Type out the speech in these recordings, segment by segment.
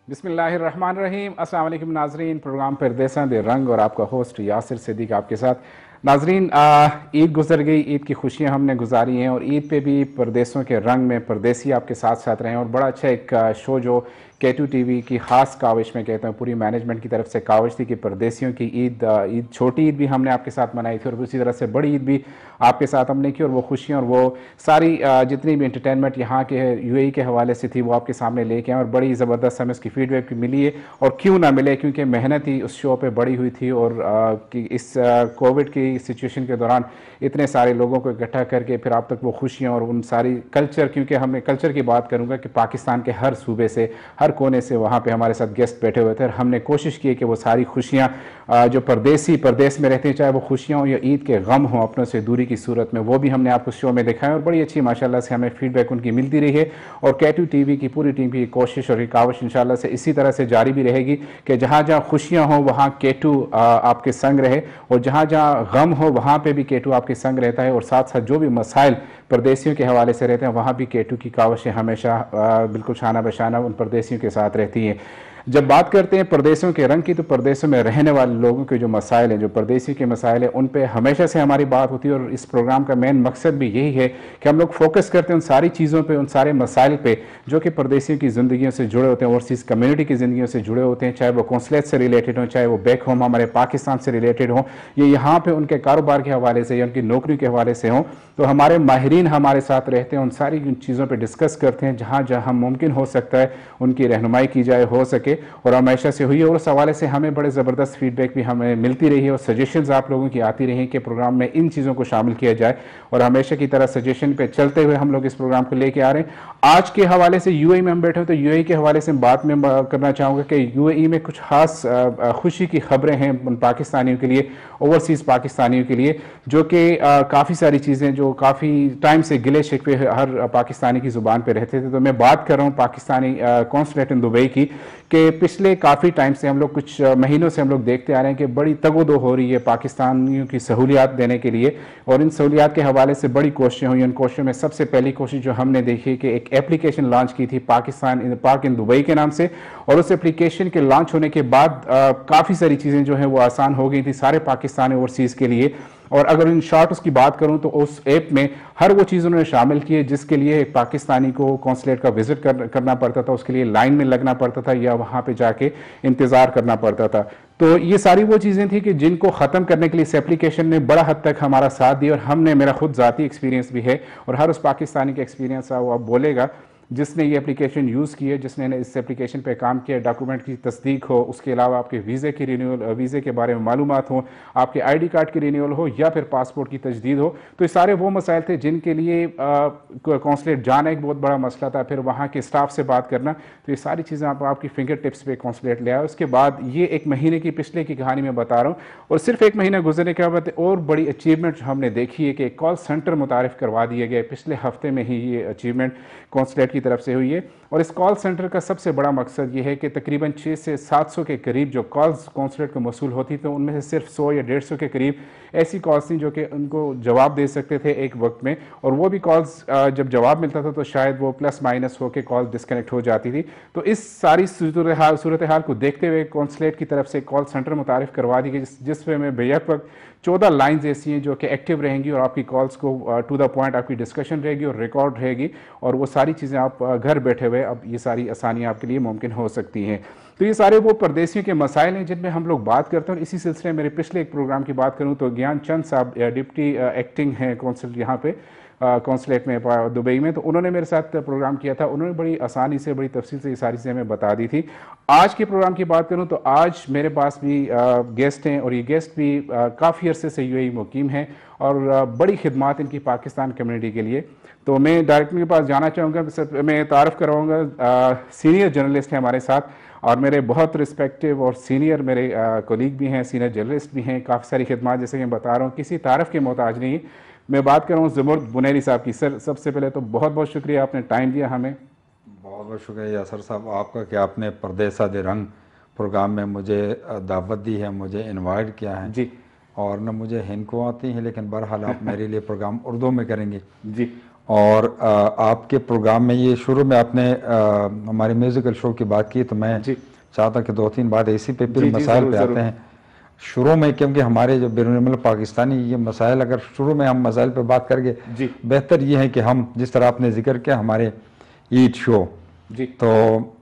बिस्मिल्लाहिर्रहमानिर्रहीम। अस्सलाम वालेकुम नाजरीन। प्रोग्राम परदेसा दे रंग और आपका होस्ट यासिर सिद्दीक आपके साथ। नाजरीन, ईद गुजर गई, ईद की खुशियां हमने गुजारी हैं और ईद पे भी परदेसों के रंग में परदेसी आपके साथ साथ रहे हैं। और बड़ा अच्छा एक शो जो K2 TV की ख़ास काविश में कहता हूँ, पूरी मैनेजमेंट की तरफ से काविश थी कि परदेसियों की ईद छोटी ईद भी हमने आपके साथ मनाई थी और उसी तरह से बड़ी ईद भी आपके साथ हमने की। और वो खुशियाँ और वो सारी जितनी भी इंटरटेनमेंट यहाँ के UAE के हवाले से थी वो आपके सामने लेके आए और बड़ी ज़बरदस्त हमें उसकी फीडबैक भी मिली है। और क्यों ना मिले, क्योंकि मेहनत ही उस शो पे बड़ी हुई थी। और कि इस कोविड की सिचुएशन के दौरान इतने सारे लोगों को इकट्ठा करके फिर आप तक वो खुशियाँ और उन सारी कल्चर, क्योंकि हमें कल्चर की बात करूँगा कि पाकिस्तान के हर सूबे से, हर कोने से वहाँ पे हमारे साथ गेस्ट बैठे हुए थे और हमने कोशिश की कि वो सारी खुशियाँ जो परदेसी परदेश में रहते हैं, चाहे वो खुशियाँ हो या ईद के गम हो अपनों से दूरी की सूरत में, वो भी हमने आपको शो में दिखाया और बड़ी अच्छी माशाल्लाह से हमें फीडबैक उनकी मिलती रही है। और K2 TV की पूरी टीम की कोशिश और काविश इंशाल्लाह से इसी तरह से जारी भी रहेगी कि जहाँ जहाँ खुशियाँ हों वहाँ K2 आपके संग रहे और जहाँ जहाँ गम हो वहाँ पर भी K2 आपके संग रहता है। और साथ साथ जो भी मसाइल परदेसियों के हवाले से रहते हैं वहाँ भी K2 की काविशें हमेशा बिल्कुल शाना बशाना उन परदेसियों के साथ रहती हैं। जब बात करते हैं परदेशों के रंग की, तो परदेशों में रहने वाले लोगों के जो मसाइल हैं, जो परदेसी के मसाइल हैं, उन पे हमेशा से हमारी बात होती है। और इस प्रोग्राम का मेन मकसद भी यही है कि हम लोग फोकस करते हैं उन सारी चीज़ों पे, उन सारे मसाइल पे जो कि परदेसियों की ज़िंदगियों से जुड़े होते हैं, ओवरसीज़ कम्युनिटी की ज़िंदगियों से जुड़े होते हैं, चाहे वो कौंसलेट से रिलेटेड हों, चाहे वो बैक होम हमारे पाकिस्तान से रिलेटेड हों, ये यहाँ पर उनके कारोबार के हवाले से या उनकी नौकरी के हवाले से हों। तो हमारे माहिरीन हमारे साथ रहते हैं, उन सारी चीज़ों पर डिस्कस करते हैं, जहाँ जहाँ मुमकिन हो सकता है उनकी रहनुमाई की जाए हो सके। और हमेशा से हुई है और उस हवाले से हमें बड़े ज़बरदस्त फीडबैक भी हमें मिलती रही है और सजेशंस आप लोगों की आती रही कि प्रोग्राम में इन चीज़ों को शामिल किया जाए। और हमेशा की तरह सजेशन पे चलते हुए हम लोग इस प्रोग्राम को लेके आ रहे हैं। आज के हवाले से UAE में हम बैठे हो तो UAE के हवाले से बात में करना चाहूँगा कि UAE में कुछ खास खुशी की खबरें हैं उन पाकिस्तानियों के लिए, ओवरसीज़ पाकिस्तानियों के लिए, जो कि काफ़ी सारी चीज़ें जो काफ़ी टाइम से गिले शिकवे हर पाकिस्तानी की ज़ुबान पर रहते थे। तो मैं बात कर रहा हूँ पाकिस्तानी कॉन्सुलेट इन दुबई की, कि पिछले काफ़ी टाइम से हम लोग कुछ महीनों से हम लोग देखते आ रहे हैं कि बड़ी तगोदो हो रही है पाकिस्तानियों की सहूलियात देने के लिए। और इन सहूलियात के हवाले से बड़ी कोशिशें हुई। उन कोशिशों में सबसे पहली कोशिश जो हमने देखी कि एक एप्लीकेशन लॉन्च की थी पार्क इन दुबई के नाम से। और उस एप्लीकेशन के लॉन्च होने के बाद काफ़ी सारी चीज़ें जो हैं वो आसान हो गई थी सारे पाकिस्तानी ओवरसीज़ के लिए। और अगर इन शॉर्ट उसकी बात करूं तो उस ऐप में हर वो चीज़ उन्होंने शामिल की है जिसके लिए एक पाकिस्तानी को कॉन्सुलेट का विजिट करना पड़ता था, उसके लिए लाइन में लगना पड़ता था या वहाँ पे जाके इंतज़ार करना पड़ता था। तो ये सारी वो चीज़ें थी कि जिनको ख़त्म करने के लिए इस एप्लीकेशन ने बड़ा हद तक हमारा साथ दिया। और हमने, मेरा खुद ज़ाती एक्सपीरियंस भी है और हर उस पाकिस्तानी का एक्सपीरियंस वो अब बोलेगा जिसने ये एप्लीकेशन यूज़ की है, जिसने इस एप्लीकेशन पे काम किया, डॉक्यूमेंट की तस्दीक हो, उसके अलावा आपके वीज़े की रिन्यूअल, वीज़े के बारे में मालूमात हो, आपके ID कार्ड की रिन्यूअल हो या फिर पासपोर्ट की तजदीद हो। तो ये सारे वो मसाइल थे जिनके लिए कौंसलेट जाना एक बहुत बड़ा मसला था, फिर वहाँ के स्टाफ से बात करना। तो ये सारी चीज़ें आपकी फिंगर टिप्स पे कौंसलेट ले आए। उसके बाद ये एक महीने की पिछले की कहानी मैं बता रहा हूँ और सिर्फ एक महीना गुजरने के बाद और बड़ी अचीवमेंट हमने देखी है कि एक कॉल सेंटर मुतारिफ़ करवा दिए गए। पिछले हफ्ते में ही ये अचीवमेंट कौंसलेट की तरफ से हुई है। और इस कॉल सेंटर का सबसे बड़ा मकसद ये है कि तकरीबन 600 से 700 के करीब जो कॉल्स कौंसलेट को मसूल होती तो उनमें से सिर्फ 100 या 150 के करीब ऐसी कॉल्स थी जो कि उनको जवाब दे सकते थे एक वक्त में। और वो भी कॉल्स जब जवाब मिलता था तो शायद वो प्लस माइनस हो के कॉल डिस्कनेक्ट हो जाती थी। तो इस सारी सूरत हाल को देखते हुए कौंसलेट की तरफ से कॉल सेंटर मुतारिफ़ करवा दी गई जिसमें बेशक वक्त 14 लाइन्स ऐसी हैं जो कि एक्टिव रहेंगी और आपकी कॉल्स को टू द पॉइंट आपकी डिस्कशन रहेगी और रिकॉर्ड रहेगी। और वो सारी चीज़ें आप घर बैठे हुए अब ये सारी आसानियाँ आपके लिए मुमकिन हो सकती हैं। तो ये सारे वो परदेसियों के मसाइल हैं जिनमें हम लोग बात करते हैं। और इसी सिलसिले में मेरे पिछले एक प्रोग्राम की बात करूँ तो ज्ञान चंद साहब डिप्टी एक्टिंग हैं कौंसल यहाँ पे कौंसलेट में दुबई में, तो उन्होंने मेरे साथ प्रोग्राम किया था। उन्होंने बड़ी आसानी से, बड़ी तफसील से ये सारी चीज़ें हमें बता दी थी। आज के प्रोग्राम की बात करूं तो आज मेरे पास भी गेस्ट हैं और ये गेस्ट भी काफ़ी अरसे से UAE मुकीम हैं और बड़ी खिदमात इनकी पाकिस्तान कम्युनिटी के लिए। तो मैं डायरेक्टर के पास जाना चाहूँगा। मैं तारफ़ कराऊँगा, सीनियर जर्नलिस्ट हैं हमारे साथ और मेरे बहुत रिस्पेक्टिव और सीनियर मेरे कोलीग भी हैं, सीनियर जर्नलिस्ट भी हैं, काफ़ी सारी खिदमात जैसे कि मैं बता रहा हूँ किसी तारफ़ के मोहताज नहीं। मैं बात कर रहा हूँ ज़ुमुर्द बुनैली साहब की। सर, सबसे पहले तो बहुत बहुत शुक्रिया, आपने टाइम दिया हमें। बहुत बहुत शुक्रिया यासर साहब आपका कि आपने परदेसा दे रंग प्रोग्राम में मुझे दावत दी है, मुझे इनवाइट किया है जी। और न मुझे हिंद को आती है, लेकिन बहरहाल आप मेरे लिए प्रोग्राम उर्दू में करेंगे। जी। और आपके प्रोग्राम में ये शुरू में आपने हमारे म्यूज़िकल शो की बात की, तो मैं चाहता कि 2-3 बात इसी पे फिर मसाइल पे आते हैं शुरू में, क्योंकि हमारे जो बैरून पाकिस्तानी ये मसाइल, अगर शुरू में हम मसाइल पे बात करेंगे बेहतर ये है कि हम जिस तरह आपने जिक्र किया हमारे ईद शो, तो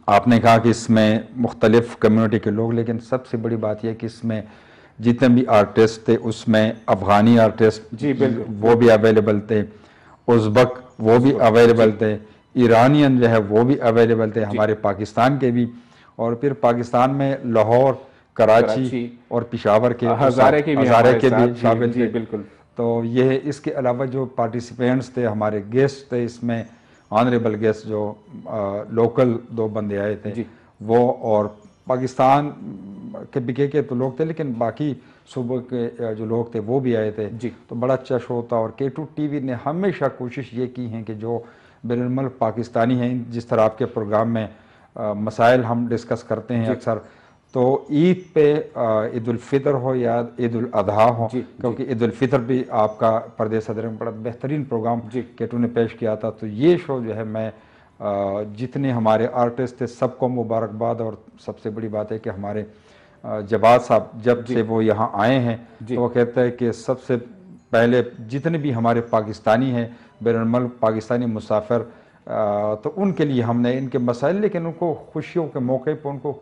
आपने कहा कि इसमें मुख्तलिफ कम्युनिटी के लोग, लेकिन सबसे बड़ी बात यह कि इसमें जितने भी आर्टिस्ट थे उसमें अफ़गानी आर्टिस्ट वो भी अवेलेबल थे, उज़्बक वो भी अवेलेबल थे, ईरानियन जो है वो भी अवेलेबल थे, हमारे पाकिस्तान के भी, और फिर पाकिस्तान में लाहौर, कराची और पेशावर के, हज़ारे के भी शामिल थे। बिल्कुल। तो ये इसके अलावा जो पार्टिसिपेंट्स थे, हमारे गेस्ट थे, इसमें ऑनरेबल गेस्ट जो लोकल 2 बंदे आए थे वो, और पाकिस्तान के बीके के तो लोग थे, लेकिन बाकी सूबे के जो लोग थे वो भी आए थे। तो बड़ा अच्छा शो था। और K2 TV ने हमेशा कोशिश ये की है कि जो बैरून पाकिस्तानी हैं, जिस तरह आपके प्रोग्राम में मसाइल हम डिस्कस करते हैं अक्सर, तो ईद पे ईद उल फितर हो या ईद उल अजहा हो, क्योंकि ईद उल फितर भी आपका परदेस सदर में बड़ा बेहतरीन प्रोग्राम K2 ने पेश किया था। तो ये शो जो है, मैं जितने हमारे आर्टिस्ट थे सबको मुबारकबाद, और सबसे बड़ी बात है कि हमारे जवाद साहब जब से वो यहाँ आए हैं तो वो कहते हैं कि सबसे पहले जितने भी हमारे पाकिस्तानी हैं, बैरून पाकिस्तानी मुसाफिर, तो उनके लिए हमने इनके मसाइल, लेकिन उनको खुशियों के मौके पर उनको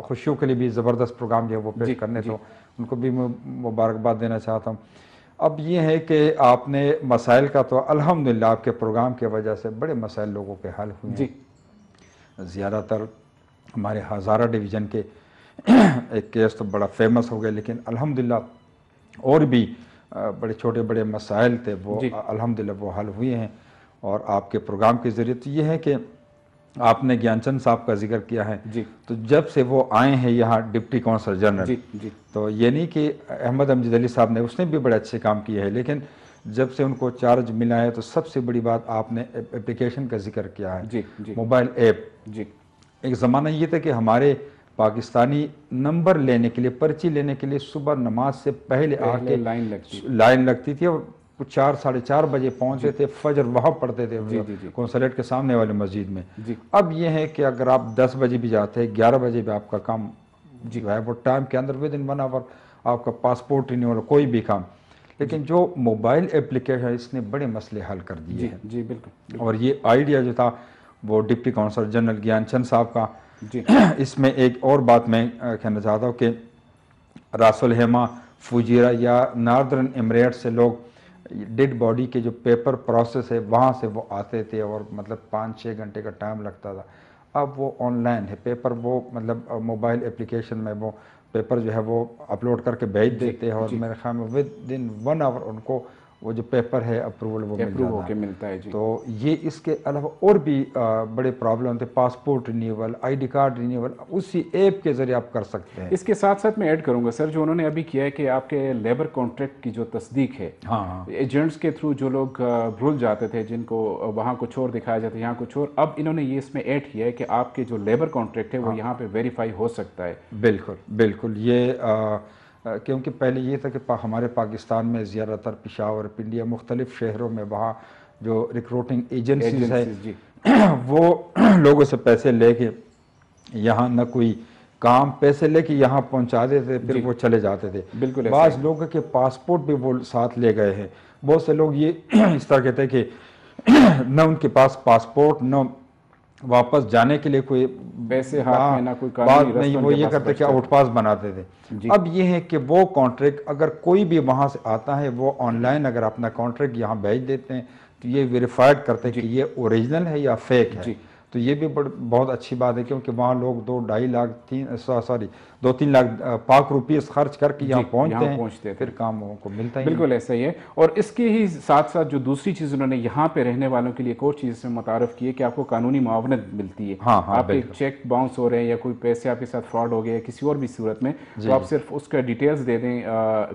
खुशियों के लिए भी ज़बरदस्त प्रोग्राम जो है वो पेश करने, तो उनको भी मैं मुबारकबाद देना चाहता हूँ। अब ये है कि आपने मसाइल का, तो अल्हम्दुलिल्लाह आपके प्रोग्राम की वजह से बड़े मसाइल लोगों के हल हुए हैं। ज़्यादातर हमारे हज़ारा डिवीज़न के एक केस तो बड़ा फेमस हो गया, लेकिन अल्हम्दुलिल्लाह और भी बड़े छोटे बड़े मसाइल थे वो अल्हम्दुलिल्लाह वो हल हुए हैं। और आपके प्रोग्राम के ज़रिए तो ये है कि आपने ज्ञानचंद साहब का जिक्र किया है, तो जब से वो आए हैं यहाँ डिप्टी काउंसिल जनरल, तो ये नहीं कि अहमद अमजद अली साहब ने, उसने भी बड़े अच्छे काम किए हैं, लेकिन जब से उनको चार्ज मिला है तो सबसे बड़ी बात आपने एप्लीकेशन का जिक्र किया है, मोबाइल ऐप। एक ज़माना ये था कि हमारे पाकिस्तानी नंबर लेने के लिए, पर्ची लेने के लिए सुबह नमाज से पहले आके लाइन लगती थी, और 4-4:30 बजे पहुंचते थे, फजर वहाँ पढ़ते थे कौंसलेट के सामने वाली मस्जिद में। अब ये है कि अगर आप 10 बजे भी जाते हैं, 11 बजे भी आपका काम जो है वो टाइम के अंदर विदिन 1 आवर आपका पासपोर्ट रिन्यूअल कोई भी काम, लेकिन जो मोबाइल एप्लीकेशन इसने बड़े मसले हल कर दिए हैं। बिल्कुल। और ये आइडिया जो था वो डिप्टी काउंसिल जनरल ज्ञानचंद साहब का। इसमें एक और बात मैं कहना चाहता हूँ कि रासुल हेमा, फुजीरा या नॉर्दर्न एमिरेट से लोग डेड बॉडी के जो पेपर प्रोसेस है वहाँ से वो आते थे, और मतलब 5-6 घंटे का टाइम लगता था। अब वो ऑनलाइन है पेपर, वो मतलब मोबाइल एप्लीकेशन में वो पेपर जो है वो अपलोड करके भेज देते हैं, और मेरे ख्याल में विद इन 1 आवर उनको वो जो पेपर है अप्रूवल वो मिलता है। तो ये इसके अलावा और भी बड़े प्रॉब्लम थे, passport renewal, ID card renewal उसी ऐप के जरिए आप कर सकते हैं। इसके साथ साथ मैं ऐड करूंगा सर, जो उन्होंने अभी किया है कि आपके लेबर कॉन्ट्रैक्ट की जो तस्दीक है, एजेंट्स के थ्रू जो लोग भूल जाते थे, जिनको वहाँ कुछ और दिखाया जाता है, यहाँ कुछ और, अब इन्होंने ये इसमें ऐड किया है कि आपके जो लेबर कॉन्ट्रैक्ट है वो यहाँ पे वेरीफाई हो सकता है। बिल्कुल बिल्कुल। ये क्योंकि पहले ये था कि हमारे पाकिस्तान में ज़्यादातर पेशावर, पिंडिया, मुख्तलिफ शहरों में वहाँ जो रिक्रूटिंग एजेंसीज है वो लोगों से पैसे लेके यहाँ न कोई काम, पैसे लेके यहाँ पहुँचा देते, फिर वो चले जाते थे। बिल्कुल। बाज़ लोगों के पासपोर्ट भी वो साथ ले गए हैं। बहुत से लोग ये इस तरह कहते हैं कि न उनके पास पासपोर्ट, न वापस जाने के लिए कोई पैसे हाथ में, ना कोई बात नहीं, वो ये करते क्या आउटपास बनाते थे। अब ये है कि वो कॉन्ट्रैक्ट अगर कोई भी वहाँ से आता है, वो ऑनलाइन अगर अपना कॉन्ट्रैक्ट यहाँ भेज देते हैं तो ये वेरीफाइड करते हैं कि ये ओरिजिनल है या फेक है। तो ये भी बहुत अच्छी बात है, क्योंकि वहाँ लोग 2-3 लाख पाक रुपीस खर्च करके यहाँ पहुँचते हैं, फिर काम को मिलता है। बिल्कुल ऐसा ही है। और इसके ही साथ साथ जो दूसरी चीज़ उन्होंने यहाँ पे रहने वालों के लिए एक और चीज़ इसमें मुतारफ़ की है कि आपको कानूनी मुआवनत मिलती है। आप एक चेक बाउंस हो रहे हैं या कोई पैसे आपके साथ फ्रॉड हो गया किसी और भी सूरत में, तो आप सिर्फ उसका डिटेल्स दे दें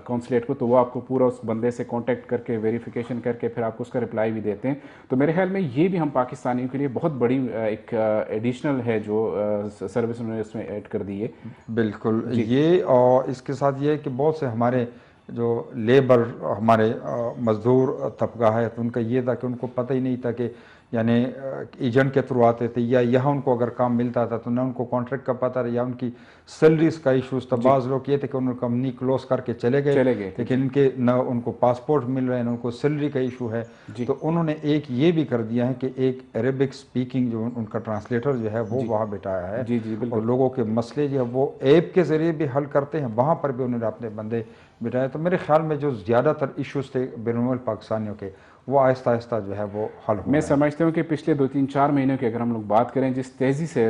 कौंसलेट को, तो वो आपको पूरा उस बंदे से कॉन्टैक्ट करके वेरिफिकेशन करके फिर आपको उसका रिप्लाई भी देते हैं। तो मेरे ख्याल में ये भी हम पाकिस्तानियों के लिए बहुत बड़ी एक एडिशनल है जो सर्विस उन्होंने इसमें ऐड कर दी है। बिल्कुल। ये और इसके साथ ये है कि बहुत से हमारे जो लेबर हमारे मजदूर तबका है, तो उनका ये था कि उनको पता ही नहीं था कि यानी एजेंट के थ्रू आते थे, या यहाँ उनको अगर काम मिलता था तो ना उनको कॉन्ट्रैक्ट का पता था, या उनकी सैलरीज का इशूज़ था। बाज़ लोग ये थे कि उन्होंने कंपनी क्लोज करके चले गए, लेकिन इनके न उनको पासपोर्ट मिल रहे हैं, न उनको सैलरी का इशू है। तो उन्होंने एक ये भी कर दिया है कि एक अरेबिक स्पीकिंग जो उनका ट्रांसलेटर जो है वो वहाँ बिठाया है, और लोगों के मसले जो है वो ऐप के ज़रिए भी हल करते हैं, वहाँ पर भी उन्होंने अपने बंदे बिठाए। तो मेरे ख्याल में जो ज़्यादातर इश्यूज़ थे बैनुल पाकिस्तानियों के, वो आहिस्ता आहिस्ता जो है वो हल हो। मैं समझता हूँ कि पिछले 2-3-4 महीनों की अगर हम लोग बात करें, जिस तेज़ी से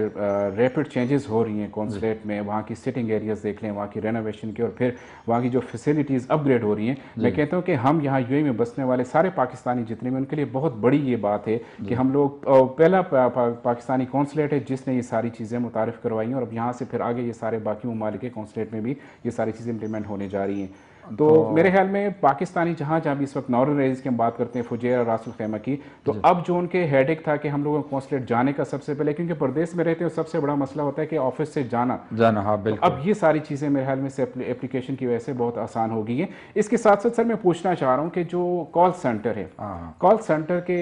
रैपिड चेंजेस हो रही हैं कॉन्सुलेट में, वहाँ की सिटिंग एरियाज़ देख लें, वहाँ की रेनोवेशन की, और फिर वहाँ की जो फैसिलिटीज़ अपग्रेड हो रही हैं, मैं कहता हूँ कि हम यहाँ यूएई में बसने वाले सारे पाकिस्तानी जितने भी, उनके लिए बहुत बड़ी ये बात है कि हम लोग पहला पाकिस्तानी कॉन्सुलेट है जिसने ये सारी चीज़ें मुतारिफ़ करवाई हैं, और अब यहाँ से फिर आगे ये सारे बाकी ममालिक के कॉन्सुलेट में भी ये सारी चीज़ें इम्प्लीमेंट होने जा रही हैं। तो मेरे ख्याल में पाकिस्तानी जहाँ जहाँ भी इस वक्त नॉर्दर्न एरियाज़ की हम बात करते हैं, फुजैरा और रासुल खैमा की, तो अब जो उनके हेडेक था कि हम लोगों को कॉन्सुलेट जाने का सबसे पहले, क्योंकि प्रदेश में रहते हैं सबसे बड़ा मसला होता है कि ऑफिस से जाना। हाँ बिल्कुल। तो अब ये सारी चीज़ें मेरे ख्याल में से एप्लीकेशन की वजह से बहुत आसान हो गई है। इसके साथ साथ सर मैं पूछना चाह रहा हूँ कि जो कॉल सेंटर है, कॉल सेंटर के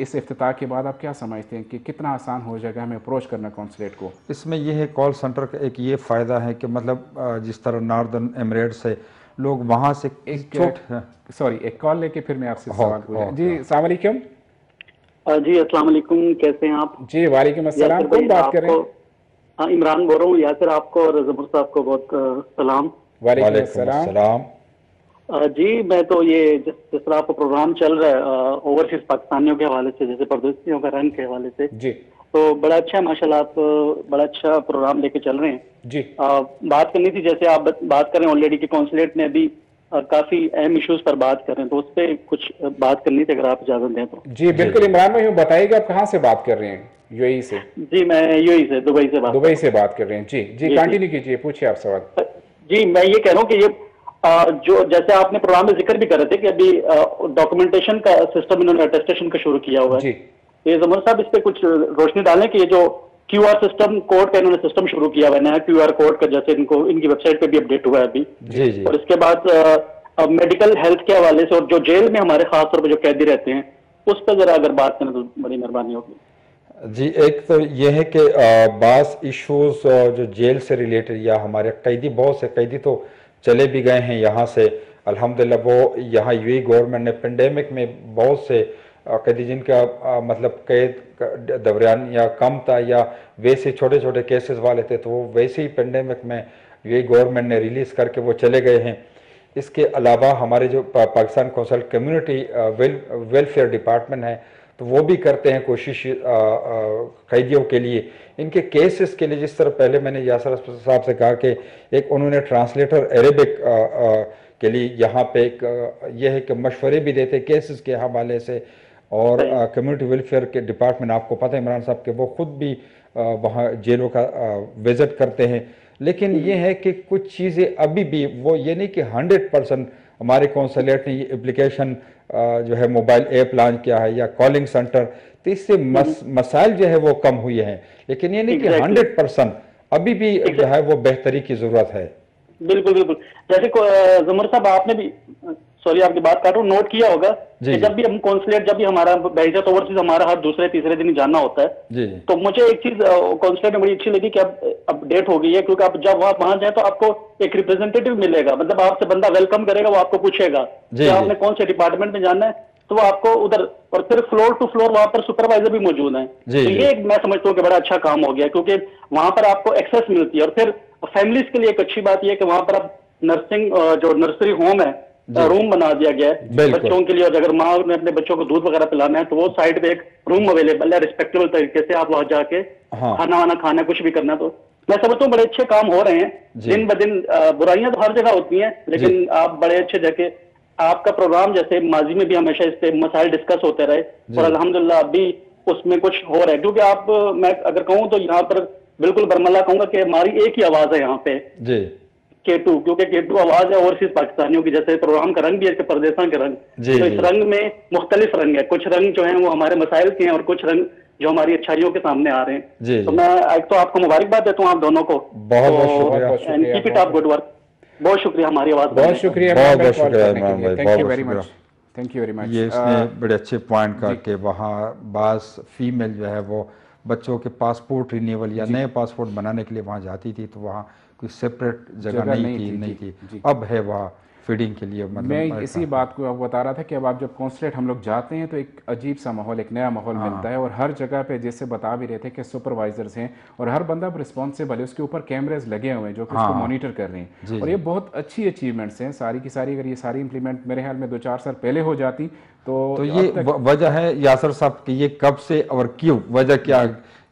इस इफ्तिताह के बाद आप क्या समझते हैं कि कितना आसान हो जाएगा हमें अप्रोच करना कॉन्सुलेट को? इसमें यह है, कॉल सेंटर का एक ये फ़ायदा है कि मतलब जिस तरह नॉर्दर्न एमिरेट्स से लोग वहाँ से एक कॉल लेके फिर मैं आपसे सवाल पूछूं। जी अस्सलाम वालेकुम। जी अस्सलाम वालेकुम, कैसे हैं आप? जी वालेकुम अस्सलाम, कौन बात कर रहे हैं? हाँ इमरान बोल रहा हूँ। यासिर आपको और ज़मर साहब को बहुत सलाम। वालेकुम अस्सलाम। जी मैं तो ये जिस तरह आपका प्रोग्राम चल रहा है ओवरसीज पाकिस्तानियों के हवाले से, जैसे परदेशियों का रंग के हवाले से, जी तो बड़ा अच्छा है माशाल्लाह, आप बड़ा अच्छा प्रोग्राम लेके चल रहे हैं जी। बात करनी थी, जैसे आप बात कर रहे हैं ऑलरेडी कि कॉन्सुलेट ने अभी काफी अहम इश्यूज पर बात कर रहे हैं, तो उस पर कुछ बात करनी थी अगर आप इजाजत दें तो। जी बिल्कुल इमरान भाई, बताइएगा आप कहाँ से बात कर रहे हैं? यूएई से? जी मैं यूएई से, दुबई से बात कर रहे हैं। जी जी कंटिन्यू कीजिए, पूछिए आप सवाल। जी मैं ये कह रहा हूँ कि ये जो जैसे आपने प्रोग्राम में जिक्र भी कर रहे थे कि अभी डॉक्यूमेंटेशन का सिस्टम इन्होंने अटेस्टेशन का शुरू किया हुआ है, ये ज़मर साहब इस पे कुछ रोशनी डालें कि ये जो क्यूआर सिस्टम कोड का इन्होंने सिस्टम शुरू किया हुआ है, नया क्यूआर कोड का, जैसे इनको इनकी वेबसाइट पे भी अपडेट हुआ है अभी। जी जी। और इसके बाद अब मेडिकल हेल्थ के हवाले से, और जो जेल में हमारे खास तौर पर जो कैदी रहते हैं उस पर जरा अगर बात करें तो बड़ी मेहरबानी होगी। जी एक तो ये है कि बास इश्यूज जो जेल से रिलेटेड, या हमारे कैदी, बहुत से कैदी तो चले भी गए हैं यहाँ से अल्हम्दुलिल्लाह। वो यहाँ यूएई गवर्नमेंट ने पेंडेमिक में बहुत से कैदी जिनका मतलब कैद दौरान या कम था, या वैसे छोटे छोटे केसेस वाले थे, तो वो वैसे ही पेंडेमिक में यूएई गवर्नमेंट ने रिलीज़ करके वो चले गए हैं। इसके अलावा हमारे जो Pakistan consul community welfare department है, तो वो भी करते हैं कोशिश कैदियों के लिए, इनके केसेस के लिए। जिस तरह पहले मैंने यासर साहब से कहा कि एक उन्होंने ट्रांसलेटर अरेबिक के लिए यहाँ पे एक ये है कि मशवरे भी देते केसेस के हवाले से, और कम्युनिटी वेलफेयर के डिपार्टमेंट, आपको पता है इमरान साहब के, वो खुद भी वहाँ जेलों का विज़िट करते हैं। लेकिन ये है कि कुछ चीज़ें अभी भी वो ये नहीं कि 100% हमारे कौंसलेट ने ये एप्लीकेशन जो है मोबाइल ऐप लॉन्च किया है या कॉलिंग सेंटर, तो इससे मसाइल जो है वो कम हुए हैं, लेकिन ये नहीं कि 100% अभी भी जो है वो बेहतरी की ज़रूरत है। बिल्कुल बिल्कुल। जैसे ज़मर साहब आपने भी, सॉरी आपकी बात काट रहा हूँ, नोट किया होगा कि जब भी हम कॉन्सुलेट, जब भी हमारा बैरिस्टर ओवरसीज हमारा हर दूसरे तीसरे दिन ही जानना होता है जी। तो मुझे एक चीज कॉन्सुलेट में बड़ी अच्छी लगी कि अब अपडेट हो गई है, क्योंकि आप जब वहां जाए तो आपको एक रिप्रेजेंटेटिव मिलेगा, मतलब आपसे बंदा वेलकम करेगा, वो आपको पूछेगा कि आपने कौन से डिपार्टमेंट में जाना है, तो वो आपको उधर, और फिर फ्लोर टू फ्लोर वहां पर सुपरवाइजर भी मौजूद है। तो ये मैं समझता हूँ कि बड़ा अच्छा काम हो गया, क्योंकि वहां पर आपको एक्सेस मिलती है। और फिर फैमिलीज के लिए एक अच्छी बात यह है कि वहां पर अब नर्सिंग जो नर्सरी होम है, रूम बना दिया गया है बच्चों के लिए, और अगर माँ ने अपने बच्चों को दूध वगैरह पिलाना है तो वो साइड पे एक रूम अवेलेबल है, रिस्पेक्टेबल तरीके से आप वहां जाके खाना वाना खाना, कुछ भी करना। तो मैं समझता हूँ बड़े अच्छे काम हो रहे हैं दिन ब दिन। बुराइयां तो हर जगह होती हैं, लेकिन आप बड़े अच्छे जगह, आपका प्रोग्राम जैसे माजी में भी हमेशा इस पे मसाइल डिस्कस होते रहे, और अल्हम्दुलिल्लाह अभी उसमें कुछ हो रहा है। क्योंकि आप, मैं अगर कहूँ तो यहाँ पर बिल्कुल बरमला कहूंगा कि हमारी एक ही आवाज है यहाँ पे, K2, क्योंकि K2 आवाज है ओवरसीज पाकिस्तानियों की। जैसे प्रोग्राम का रंग भी है परदेशा के रंग, तो इस रंग में मुख्तलिफ रंग है, कुछ रंग जो है वो हमारे मसाइल के हैं और कुछ रंग जो हमारी अच्छाइयों के सामने आ रहे हैं। तो मैं एक तो आपको मुबारकबाद देता हूँ आप दोनों को, बहुत शुक्रिया, keep it up, good work. बहुत शुक्रिया हमारी आवाज बहुत शुक्रिया, बहुत शुक्रिया इमरान भाई, thank you very much, thank you very much. ये इसने बड़े अच्छे पॉइंट का कि वहाँ बास फीमेल जो है वो बच्चों के पासपोर्ट रिन्यूअल या नए पासपोर्ट बनाने के लिए वहाँ जाती थी, तो वहाँ कोई सेपरेट जगह नहीं थी। अब है वहाँ फीडिंग के लिए। मतलब मैं इसी बात को बता रहा था कि अब आप जब कॉन्सुलेट हम लोग जाते हैं तो एक अजीब सा माहौल, एक नया माहौल मिलता है, और हर जगह पे जैसे बता भी रहे थे कि सुपरवाइजर्स हैं और हर बंदा रिस्पॉन्सिबल है, उसके ऊपर कैमरेज लगे हुए हैं जो कि उसको मॉनिटर कर रहे हैं, और ये बहुत अच्छी अचीवमेंट्स हैं सारी की सारी। अगर ये सारी इंप्लीमेंट मेरे ख्याल में 2-4 साल पहले हो जाती तो ये वजह है यासर साहब कि ये कब से और क्यों, वजह क्या,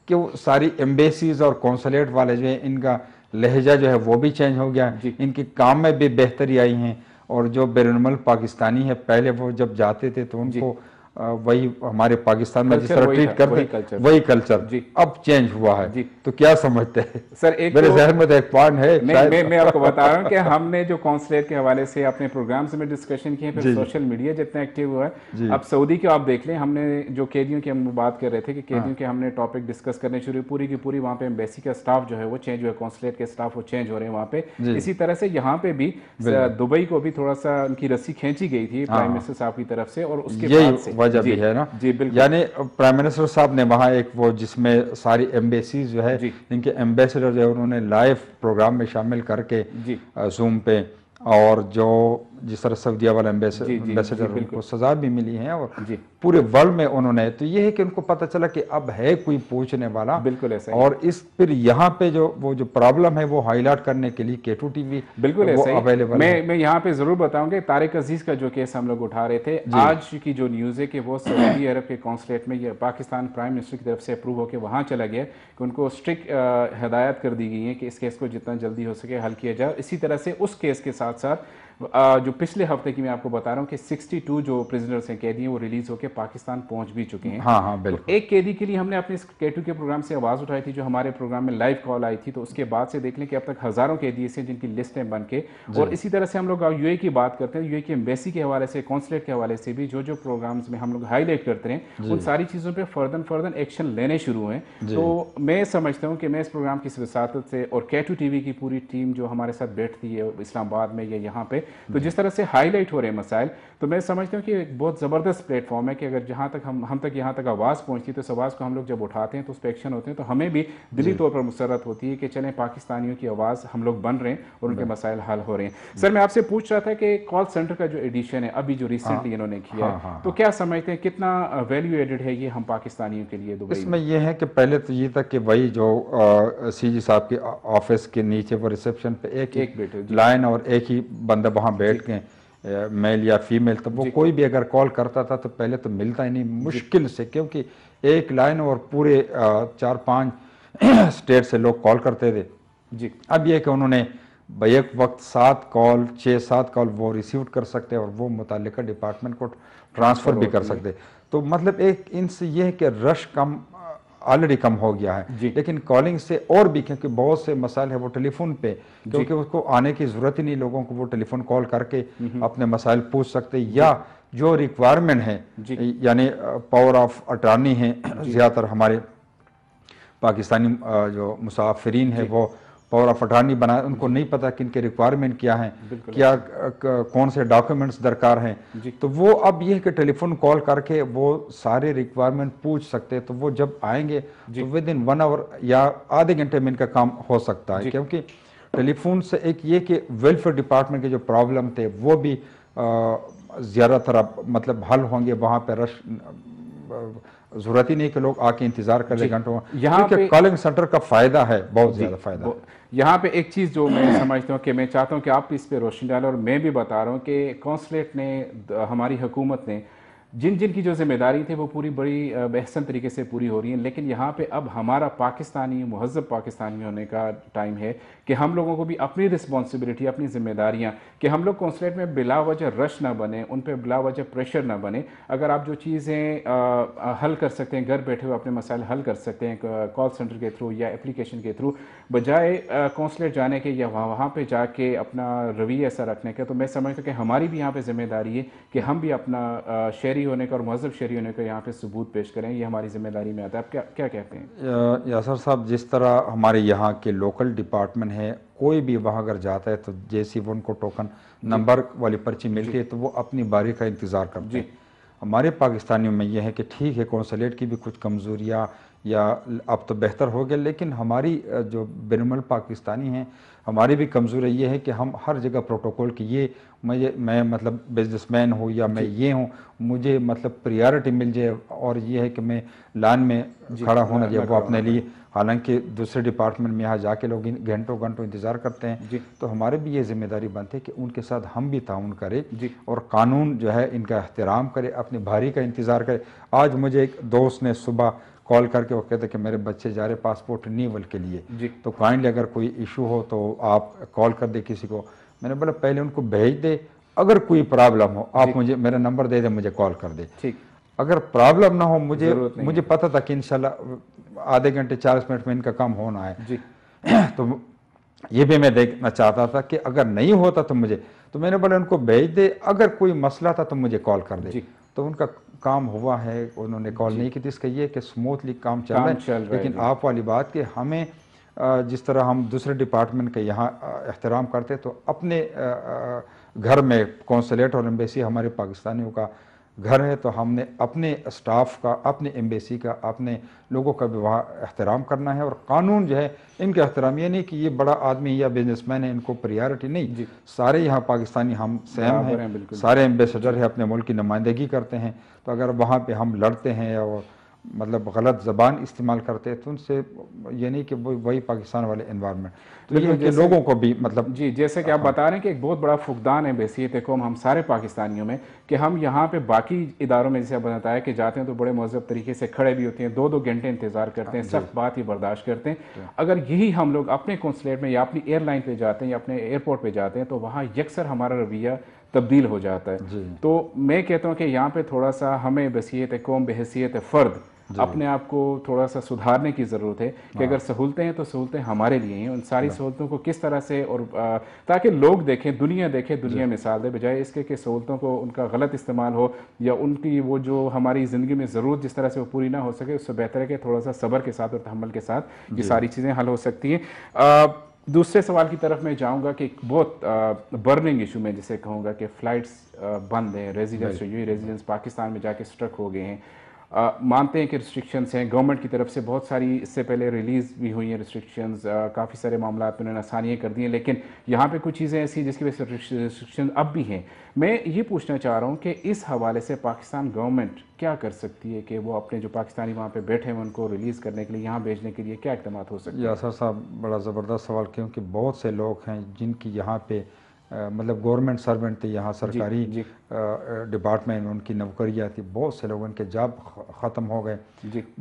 क्यों सारी एम्बेसीज और कौंसलेट वाले जो है इनका लहजा जो है वो भी चेंज हो गया, इनके काम में भी बेहतरी आई है, और जो बैरुल पाकिस्तानी है पहले वो जब जाते थे तो उनको वही हमारे पाकिस्तान में जिस तरह ट्रीट करते वही कल्चर अब चेंज हुआ है। तो क्या समझते हैं सर? एक मेरे जहन में तो एक पॉइंट है, मैं आपको बता रहा हूँ कि हमने जो कॉन्सुलेट के हवाले से अपने प्रोग्राम्स में डिस्कशन किए, फिर सोशल मीडिया जितना एक्टिव हुआ है, अब सऊदी के आप देख लें, हमने जो कैदियों की हम बात कर रहे थे कि कैदियों के हमने टॉपिक डिस्कस करने शुरू, पूरी की पूरी वहाँ पे एम्बेसी का स्टाफ जो है वो चेंज हुआ, कॉन्सुलेट के स्टाफ वो चेंज हो रहे हैं वहाँ पे। इसी तरह से यहाँ पे भी दुबई को भी थोड़ा सा उनकी रस्सी खींची गई थी प्राइम मिनिस्टर साहब की तरफ से, और उसके बाद से वजह भी है ना जी बिल्कुल, यानी प्राइम मिनिस्टर साहब ने वहाँ एक वो जिसमें सारी एम्बेसीज जो है इनके एम्बेसडर जो है उन्होंने लाइव प्रोग्राम में शामिल करके जूम पे, और जो जिस तरह सऊदीया वाला एम्बेसडर उनको सजा भी मिली है और पूरे वर्ल्ड में उन्होंने, तो ये है कि उनको पता चला कि अब है कोई पूछने वाला, बिल्कुल ऐसा, और इस फिर यहाँ पे जो वो जो प्रॉब्लम है वो हाईलाइट करने के लिए K2 TV बिल्कुल वो ऐसा अवेलेबल है। मैं यहाँ पे जरूर बताऊंगा तारिक अजीज का जो केस हम लोग उठा रहे थे, आज की जो न्यूज़ है कि वो सऊदी अरब के कॉन्सुलेट में ये पाकिस्तान प्राइम मिनिस्टर की तरफ से अप्रूव होकर वहाँ चला गया कि उनको स्ट्रिक्ट हिदायत कर दी गई है कि इस केस को जितना जल्दी हो सके हल किया जाए। इसी तरह से उस केस के साथ साथ जो पिछले हफ्ते की मैं आपको बता रहा हूँ कि 62 जो प्रिजनर्स हैं, कैदी हैं, वो रिलीज होकर पाकिस्तान पहुंच भी चुके हैं। हाँ बिल्कुल। तो एक कैदी के लिए हमने अपने इस K2 के प्रोग्राम से आवाज़ उठाई थी, जो हमारे प्रोग्राम में लाइव कॉल आई थी, तो उसके बाद से देख लें कि अब तक हज़ारों कैदी ऐसे जिनकी लिस्टें बन के, और इसी तरह से हम लोग UAE की बात करते हैं, UAE की एम्बेसी के हवाले से, कॉन्सुलेट के हवाले से भी जो जो प्रोग्राम्स में हम लोग हाईलाइट करते हैं, उन सारी चीज़ों पर फर्दर एक्शन लेने शुरू हैं। तो मैं समझता हूँ कि मैं इस प्रोग्राम की वसातत से और K2 TV की पूरी टीम जो हमारे साथ बैठती है इस्लामाबाद में या यहाँ पे, तो जिस तरह से हाईलाइट हो रहे हैं मसाइल, तो मैं समझता हूँ कि एक बहुत ज़बरदस्त प्लेटफॉर्म है कि अगर जहाँ तक हम तक यहाँ तक आवाज़ पहुँचती है, तो इस आवाज़ को हम लोग जब उठाते हैं तो उस पर एक्शन होते हैं, तो हमें भी दिली तौर पर मुसरत होती है कि चलें पाकिस्तानियों की आवाज़ हम लोग बन रहे हैं और उनके मसाइल हल हो रहे हैं। सर मैं आपसे पूछ रहा था कि कॉल सेंटर का जो एडिशन है अभी जो रिसेंटली इन्होंने किया है, तो क्या समझते हैं कितना वैल्यू एडेड है ये हम पाकिस्तानियों के लिए दुबई? इसमें यह है कि पहले तो ये तक कि वही जो CG साहब के ऑफिस के नीचे वो रिसेप्शन पे एक लाइन और एक ही बंदा वहाँ बैठ के, मेल या फीमेल, तो वो कोई भी अगर कॉल करता था तो पहले तो मिलता ही नहीं, मुश्किल से, क्योंकि एक लाइन और पूरे 4-5 स्टेट से लोग कॉल करते थे जी। अब ये कि उन्होंने एक वक्त 6-7 कॉल वो रिसीव कर सकते हैं और वो मुतालिका डिपार्टमेंट को ट्रांसफ़र भी कर सकते। तो मतलब एक इनसे ये है कि रश कम ऑलरेडी कम हो गया है, लेकिन कॉलिंग से और भी, क्योंकि बहुत से मसाइल है वो टेलीफोन पे, क्योंकि उसको आने की ज़रूरत ही नहीं, लोगों को वो टेलीफोन कॉल करके अपने मसाइल पूछ सकते, या जो रिक्वायरमेंट है, यानी पावर ऑफ अटॉर्नी है, ज़्यादातर हमारे पाकिस्तानी जो मुसाफिरीन है वो पावर ऑफ अटॉर्नी बनाए, उनको नहीं पता कि इनके रिक्वायरमेंट क्या हैं, क्या कौन से डॉक्यूमेंट्स दरकार हैं, तो वो अब ये है कि टेलीफोन कॉल करके वो सारे रिक्वायरमेंट पूछ सकते हैं। तो वो जब आएंगे तो विद इन 1 आवर या आधे घंटे में इनका काम हो सकता है, क्योंकि टेलीफोन से एक ये कि वेलफेयर डिपार्टमेंट के जो प्रॉब्लम थे वो भी ज़्यादातर मतलब हल होंगे। वहाँ पर रश जरूरत ही नहीं कि लोग आके इंतजार कर ले घंटों, यहाँ पे कॉलिंग सेंटर का फायदा है, बहुत ज्यादा फायदा है। यहाँ पे एक चीज़ जो मैं समझता हूँ कि मैं चाहता हूँ कि आप इस पे रोशनी डालें, और मैं भी बता रहा हूँ कि कॉन्सुलेट ने, हमारी हुकूमत ने जिन जिन की जो जिम्मेदारी थी वो पूरी बड़ी बेहसन तरीके से पूरी हो रही है। लेकिन यहाँ पे अब हमारा पाकिस्तानी मुहज़्ज़ब पाकिस्तानी होने का टाइम है कि हम लोगों को भी अपनी रिस्पॉन्सिबिलिटी, अपनी जिम्मेदारियाँ, कि हम लोग कॉन्सुलेट में बिला वजह रश ना बने, उन पर बिला वजह प्रेशर ना बने। अगर आप जो चीज़ें हल कर सकते हैं, घर बैठे हुए अपने मसाइल हल कर सकते हैं कॉल सेंटर के थ्रू या एप्लीकेशन के थ्रू, बजाय कॉन्सुलेट जाने के या वहाँ पर जाके अपना रवैया ऐसा रखने का, तो मैं समझता हूँ कि हमारी भी यहाँ पर जिम्मेदारी है कि हम भी अपना शहरी शहरी होने का और महजब शहरी होने का यहाँ पे सबूत पेश करें, ये हमारी जिम्मेदारी में आता है। आप क्या क्या कहते हैं? यासर साहब, जिस तरह हमारे यहाँ के लोकल डिपार्टमेंट है, कोई भी वहाँ अगर जाता है तो जैसे वो उनको टोकन नंबर वाली पर्ची मिलती है तो वो अपनी बारी का इंतज़ार करते हैं। हमारे पाकिस्तानियों में यह है कि ठीक है, कौंसलेट की भी कुछ कमज़ोरियाँ या अब तो बेहतर हो गया, लेकिन हमारी जो बैनुल पाकिस्तानी हैं, हमारी भी कमज़ोरी ये है कि हम हर जगह प्रोटोकॉल की ये मैं मतलब बिजनेसमैन हूँ या मैं ये हूँ, मुझे मतलब प्रायोरिटी मिल जाए और ये है कि मैं लाइन में खड़ा होना चाहिए वो अपने लिए। हालांकि दूसरे डिपार्टमेंट में यहाँ जाके लोग घंटों घंटों इंतज़ार करते हैं, तो हमारे भी ये जिम्मेदारी बनती है कि उनके साथ हम भी ताउन करें और कानून जो है इनका एहतराम करें, अपनी भारी का इंतज़ार करें। आज मुझे एक दोस्त ने सुबह कॉल करके वो कहते कि मेरे बच्चे जा रहे पासपोर्ट रिन्यूअल के लिए, तो काइंडली अगर कोई इशू हो तो आप कॉल कर दे किसी को। मैंने बोला पहले उनको भेज दे, अगर कोई प्रॉब्लम हो आप मुझे मेरा नंबर दे दे, मुझे कॉल कर दे। ठीक, अगर प्रॉब्लम ना हो मुझे पता था कि इंशाल्लाह आधे घंटे 40 मिनट में इनका काम होना है जी। तो ये भी मैं देखना चाहता था कि अगर नहीं होता तो मुझे, तो मैंने बोला उनको भेज दे, अगर कोई मसला था तो मुझे कॉल कर दे। तो उनका काम हुआ है, उन्होंने कॉल नहीं की थी। इसका ये कि स्मूथली काम चल रहा है। लेकिन आप वाली बात कि हमें जिस तरह हम दूसरे डिपार्टमेंट के यहाँ एहतराम करते तो अपने घर में कौंसलेट और एम्बेसी हमारे पाकिस्तानियों का घर है, तो हमने अपने स्टाफ का, अपने एम्बेसी का, अपने लोगों का भी वहाँ एहतराम करना है। और कानून जो है इनका एहतराम, ये नहीं कि ये बड़ा आदमी या बिजनेसमैन है इनको प्रायोरिटी नहीं, सारे यहाँ पाकिस्तानी हम सेम हैं, सारे एम्बेसडर है, अपने मुल्क की नुमाइंदगी करते हैं। तो अगर वहाँ पे हम लड़ते हैं और मतलब गलत ज़बान इस्तेमाल करते हैं तो उनसे ये नहीं कि वही पाकिस्तान वाले एनवायरनमेंट, तो ये कि लोगों को भी मतलब जी, जैसे कि आप बता रहे हैं कि एक बहुत बड़ा फुकदान है बैसियत कौम हम सारे पाकिस्तानियों में, कि हम यहाँ पे बाकी इदारों में जैसे बताया कि जाते हैं तो बड़े महज़ब तरीके से खड़े भी होते हैं, 2-2 घंटे इंतजार करते हैं, सख्त बात ही बर्दाश्त करते हैं। अगर यही हम लोग अपने कौंसलेट में या अपनी एयरलाइन पर जाते हैं या अपने एयरपोर्ट पर जाते हैं तो वहाँ यकसर हमारा रवैया तब्दील हो जाता है। तो मैं कहता हूँ कि यहाँ पे थोड़ा सा हमें बैसियत कौम बहैसियत फ़र्द अपने आप को थोड़ा सा सुधारने की ज़रूरत है कि अगर सहूलतें हैं तो सहूलतें हमारे लिए हैं, उन सारी सहूलतों को किस तरह से और ताकि लोग देखें, दुनिया देखे, दुनिया मिसाल दे, बजाय इसके कि सहूलतों को उनका गलत इस्तेमाल हो या उनकी वो जो हमारी ज़िंदगी में ज़रूरत जिस तरह से वो पूरी ना हो सके। उससे बेहतर है कि थोड़ा सा सब्र के साथ और तहम्मुल के साथ ये सारी चीज़ें हल हो सकती हैं। दूसरे सवाल की तरफ मैं जाऊंगा कि बहुत बर्निंग इशू में जिसे कहूँगा कि फ़्लाइट्स बंद हैं, रेजिडेंट्स यूएई रेजिडेंट्स पाकिस्तान में जाके स्ट्रक हो गए हैं। मानते हैं कि रिस्ट्रिक्शंस हैं गवर्नमेंट की तरफ से, बहुत सारी इससे पहले रिलीज़ भी हुई हैं रिस्ट्रिक्शंस, काफ़ी सारे मामला में उन्होंने आसानियाँ कर दी हैं, लेकिन यहाँ पे कुछ चीज़ें ऐसी जिसकी वजह से रिस्ट्रिक्शन अब भी हैं। मैं ये पूछना चाह रहा हूँ कि इस हवाले से पाकिस्तान गवर्नमेंट क्या कर सकती है कि वो अपने जो पाकिस्तानी वहाँ पे बैठे हैं उनको रिलीज़ करने के लिए, यहाँ भेजने के लिए क्या इक़दाम हो सकते हैं? यासर साहब, बड़ा ज़बरदस्त सवाल, क्योंकि बहुत से लोग हैं जिनकी यहाँ पे मतलब गवर्नमेंट सर्वेंट थे, यहाँ सरकारी डिपार्टमेंट में उनकी नौकरियाँ थी, बहुत से लोगों के जॉब ख़त्म हो गए।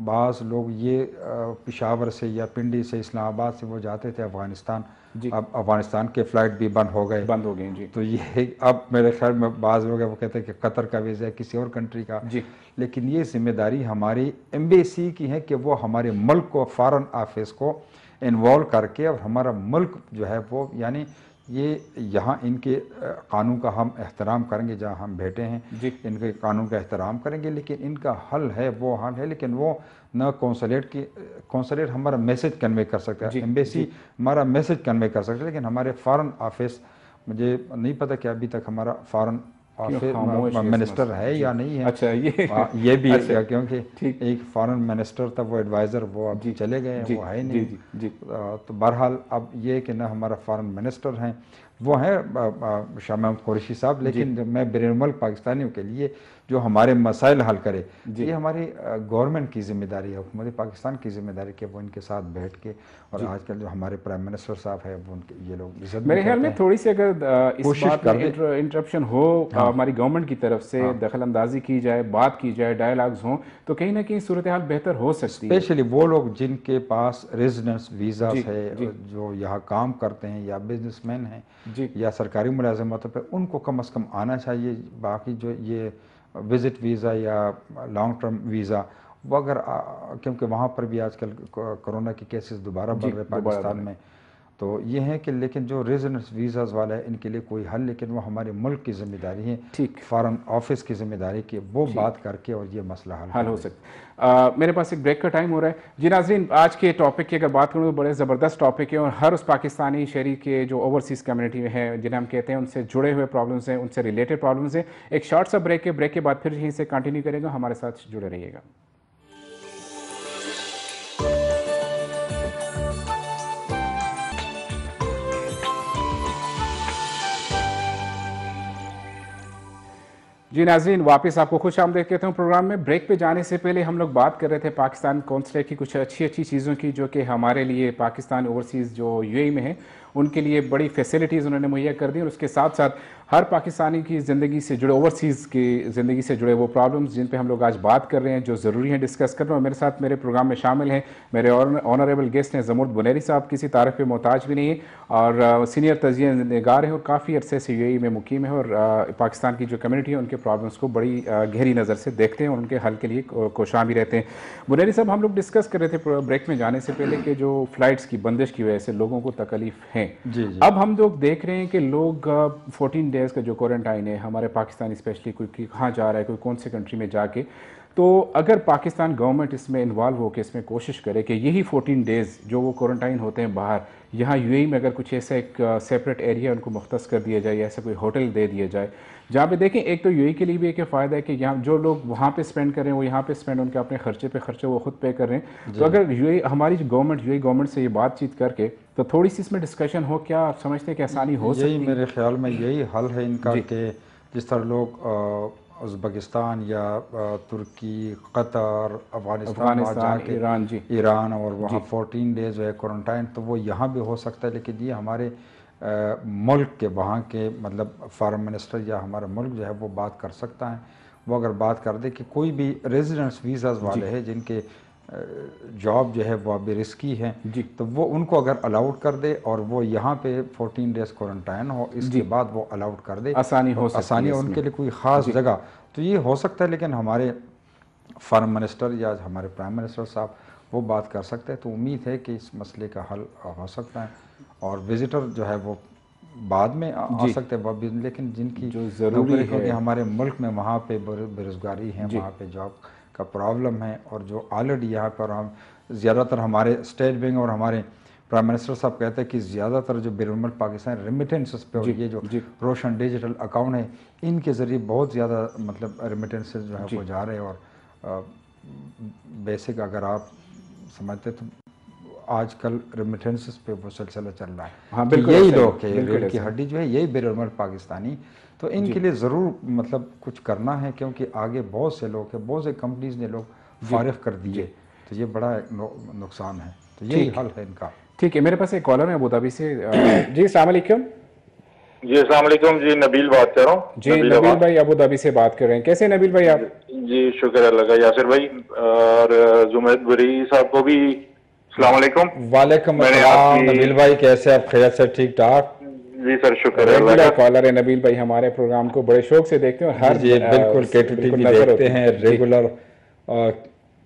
बाज़ लोग ये पेशावर से या पिंडी से, इस्लामाबाद से वो जाते थे अफ़गानिस्तान, अब अफ़गानिस्तान के फ़्लाइट भी बंद हो गए जी। तो ये अब मेरे ख्याल में बाज़ लोग वो कहते हैं कि कतर का वीज़ा है, किसी और कंट्री का जी। लेकिन ये जिम्मेदारी हमारी एम्बेसी की है कि वो हमारे मुल्क को, फ़ॉरेन ऑफिस को इन्वॉल्व करके और हमारा मुल्क जो है वो, यानी ये यहाँ इनके कानून का हम एहतराम करेंगे, जहाँ हम बैठे हैं इनके कानून का एहतराम करेंगे, लेकिन इनका हल है वो हल है, लेकिन वो न कौंसलेट हमारा मैसेज कन्वे कर सकता है, एम्बेसी हमारा मैसेज कन्वे कर सकता है, लेकिन हमारे फॉरेन ऑफिस, मुझे नहीं पता कि अभी तक हमारा फॉरेन मिनिस्टर है या नहीं है। अच्छा, ये भी अच्छा, क्योंकि एक फॉरेन मिनिस्टर था, वो एडवाइज़र, वो अब चले गए हैं, वो है नहीं। तो बहरहाल अब ये कि ना हमारा फॉरेन मिनिस्टर हैं, वो हैं शाह महमूद कुरैशी साहब, लेकिन मैं बैनुल पाकिस्तानियों के लिए जो हमारे मसाइल हल करे, ये हमारी गवर्नमेंट की जिम्मेदारी है, हुकूमत पाकिस्तान की जिम्मेदारी कि वो इनके साथ बैठ के, और आजकल जो हमारे प्राइम मिनिस्टर साहब है वो उनके ये लोग इज्जत, मेरे ख्याल में थोड़ी सी अगर इस बात में इंटरप्शन हो हमारी गवर्नमेंट की तरफ से, दखल अंदाजी की जाए, बात की जाए, डायलॉग्स हों, तो कहीं ना कहीं सूरत हाल बेहतर हो सकती है। स्पेशली वो लोग जिनके पास रेजिडेंस वीज़ा है, जो यहाँ काम करते हैं या बिजनेसमैन हैं या सरकारी मुलाजमतों पर, उनको कम अज़ कम आना चाहिए। बाकी जो ये विज़िट वीज़ा या लॉन्ग टर्म वीज़ा, वो अगर क्योंकि वहाँ पर भी आजकल कोरोना के केसेस दोबारा बढ़ रहे पाकिस्तान में, तो ये है कि लेकिन जो रेजिडेंस वीज़ाज़ वाला है इनके लिए कोई हल, लेकिन वो हमारे मुल्क की जिम्मेदारी है, ठीक, फॉरेन ऑफिस की जिम्मेदारी की वो बात करके और ये मसला हल हो सकता। मेरे पास एक ब्रेक का टाइम हो रहा है जी नाज़रीन। आज के टॉपिक की अगर बात करूँ तो बड़े ज़बरदस्त टॉपिक है और हर उस पाकिस्तानी शहरी के जो ओवरसीज़ कम्युनिटी में है, जिन्हें हम कहते हैं, उनसे जुड़े हुए प्रॉब्लम्स हैं, उनसे रिलेटेड प्रॉब्लम्स हैं। एक शॉर्ट सा ब्रेक है, ब्रेक के बाद फिर यहीं से कंटिन्यू करेगा। हमारे साथ जुड़े रहिएगा। जी नाज़रीन, वापस आपको खुश आमदीद कहता हूँ प्रोग्राम में। ब्रेक पे जाने से पहले हम लोग बात कर रहे थे पाकिस्तान कौंसलेट की कुछ अच्छी चीज़ों की, जो कि हमारे लिए पाकिस्तान ओवरसीज़ जो यूएई में है उनके लिए बड़ी फैसिलिटीज़ उन्होंने मुहैया कर दी, और उसके साथ साथ हर पाकिस्तानी की ज़िंदगी से जुड़े, ओवरसीज़ की ज़िंदगी से जुड़े वो प्रॉब्लम्स जिन पे हम लोग आज बात कर रहे हैं, जो ज़रूरी हैं डिस्कस कर रहे हैं। मेरे साथ मेरे प्रोग्राम में शामिल हैं मेरे ऑनरेबल गेस्ट हैं ज़मूर्द बुनैरी साहब, किसी तारीफ़ पे मोहताज भी नहीं है, और सीनियर तजिया निगार है और काफ़ी अरसे से यूएई में मुकीम है, और पाकिस्तान की जो कम्युनिटी है उनके प्रॉब्लम्स को बड़ी गहरी नज़र से देखते हैं और उनके हल के लिए कोशां भी रहते हैं। बुनैरी साहब, हम लोग डिस्कस कर रहे थे ब्रेक में जाने से पहले कि जो फ़्लाइट्स की बंदिश की वजह से लोगों को तकलीफ है। अब हम लोग देख रहे हैं कि लोग 14 डेज़ का जो क्वारंटाइन है, हमारे पाकिस्तानी स्पेशली कोई कहाँ जा रहा है, कोई कौन से कंट्री में जाके, तो अगर पाकिस्तान गवर्नमेंट इसमें इन्वॉल्व होकर इसमें कोशिश करे कि यही 14 डेज़ जो वो क्वारंटाइन होते हैं बाहर, यहाँ यूएई में अगर कुछ ऐसा एक सेपरेट एरिया उनको मुख्तस कर दिया जाए, या ऐसा कोई होटल दे दिया जाए जहाँ पे देखें, एक तो यूएई के लिए भी एक फ़ायदा है कि यहाँ जो लोग वहाँ पे स्पेंड कर रहे हैं वो यहाँ पे स्पेंड, उनके अपने खर्चे वो खुद पे कर रहे हैं। तो अगर यूएई, हमारी जो यूएई गवर्नमेंट से ये बातचीत करके तो थोड़ी सी इसमें डिस्कशन हो, क्या आप समझते हैं कि आसानी हो सकती है? यही मेरे ख्याल में यही हल है इनका कि जिस तरह लोग उज़्बेकिस्तान या तुर्की, कतर, अफगानिस्तान, ईरान और वहाँ 14 डेज़ जो है क्वारंटाइन, तो वो यहाँ भी हो सकता है। लेकिन ये हमारे मुल्क के वहाँ के मतलब फॉरेन मिनिस्टर या हमारा मुल्क जो है वो बात कर सकता है। वो अगर बात कर दे कि कोई भी रेजिडेंस वीज़ाज़ वाले हैं जिनके जॉब जो है वो अभी रिस्की है, तो वो उनको अगर अलाउड कर दे और वो यहाँ पे 14 डेज़ क्वारंटाइन हो, इसके बाद वो अलाउड कर दे, आसानी हो, आसानी उनके लिए कोई ख़ास जगह, तो ये हो सकता है। लेकिन हमारे फॉरेन मिनिस्टर या हमारे प्राइम मिनिस्टर साहब वो बात कर सकते हैं, तो उम्मीद है कि इस मसले का हल हो सकता है। और विजिटर जो है वो बाद में आ सकते हैं, वो लेकिन जिनकी जो ज़रूरी है, हमारे मुल्क में वहाँ पे बेरोज़गारी है, वहाँ पे जॉब का प्रॉब्लम है, और जो ऑलरेडी यहाँ पर हम ज़्यादातर हमारे स्टेट बैंक और हमारे प्राइम मिनिस्टर साहब कहते हैं कि ज़्यादातर जो बैरून पाकिस्तान रेमिटेंसेस पे, और ये जो रोशन डिजिटल अकाउंट है, इनके ज़रिए बहुत ज़्यादा मतलब रेमिटेंसेस जो है वो जा रहे हैं। और बेसिक अगर आप समझते तो आजकल रेमिटेंसेस पे वो सिलसिला चल रहा है। हाँ, बिल्कुल, यही लोग रीढ़ की हड्डी जो है यही बैरून पाकिस्तानी, तो इनके लिए ज़रूर मतलब कुछ करना है, क्योंकि आगे बहुत से लोग हैं, बहुत से कंपनीज ने लोग फारिग कर दिए, तो ये बड़ा नुकसान है। तो यही हल है इनका। ठीक है, मेरे पास एक कॉलर है अबू धाबी से। जी अस्सलाम वालेकुम। जी अस्सलाम वालेकुम। जी नबील बात कर रहा हूँ। जी नबील भाई अबू धाबी से बात कर रहे हैं, कैसे नबील भाई आप? जी शुक्र अल्लाह का। यासिर भाई और जुमैद बुरी साहब को भी अस्सलाम वालेकुम। वालेकुम अस्सलाम नबील भाई, कैसे आप? खैरियत से? ठीक ठाक जी सर, शुक्र अल्लाह का। कॉलर है नबील भाई, हमारे प्रोग्राम को बड़े शौक से देखते हैं, हर बिल्कुल K2 TV देखते हैं रेगुलर।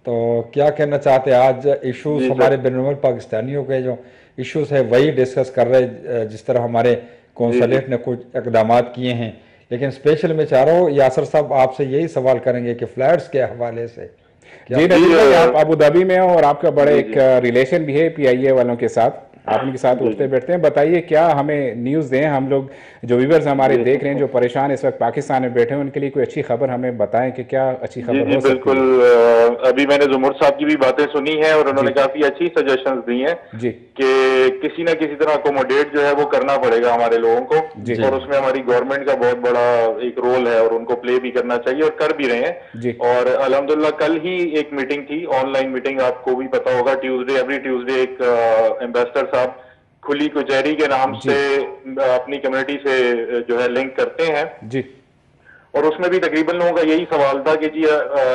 तो क्या कहना चाहते हैं आज? इश्यूज हमारे बैरून पाकिस्तानियों के जो इश्यूज है वही डिस्कस कर रहे, जिस तरह हमारे कौंसलेट ने कुछ इकदाम किए हैं। लेकिन स्पेशल मैं चाह रहा हूँ यासर साहब आपसे यही सवाल करेंगे कि फ्लैट्स के हवाले से। जी नबील भाई, आप अबू धाबी में हो और आपका बड़े एक रिलेशन भी है PIA वालों के साथ, आप उनके साथ उठते बैठते हैं, बताइए क्या हमें न्यूज़ दें, हम लोग जो व्यूअर्स हमारे देख रहे हैं जो परेशान इस वक्त पाकिस्तान में बैठे हैं, उनके लिए कोई अच्छी खबर हमें बताएं कि क्या अच्छी खबर हो सकती है। बिल्कुल, अभी मैंने जुमूर साहब की भी बातें सुनी है और उन्होंने काफी अच्छी सजेशंस दी हैं कि किसी न किसी तरह अकोमोडेट जो है वो करना पड़ेगा हमारे लोगों को, और उसमें हमारी गवर्नमेंट का बहुत बड़ा एक रोल है और उनको प्ले भी करना चाहिए और कर भी रहे हैं। और अल्हम्दुलिल्लाह कल ही एक मीटिंग थी, ऑनलाइन मीटिंग, आपको भी पता होगा, एवरी ट्यूसडे एक एम्बेसडर साहब खुली कचहरी के नाम से अपनी कम्युनिटी से जो है लिंक करते हैं जी, और उसमें भी तकरीबन लोगों का यही सवाल था कि जी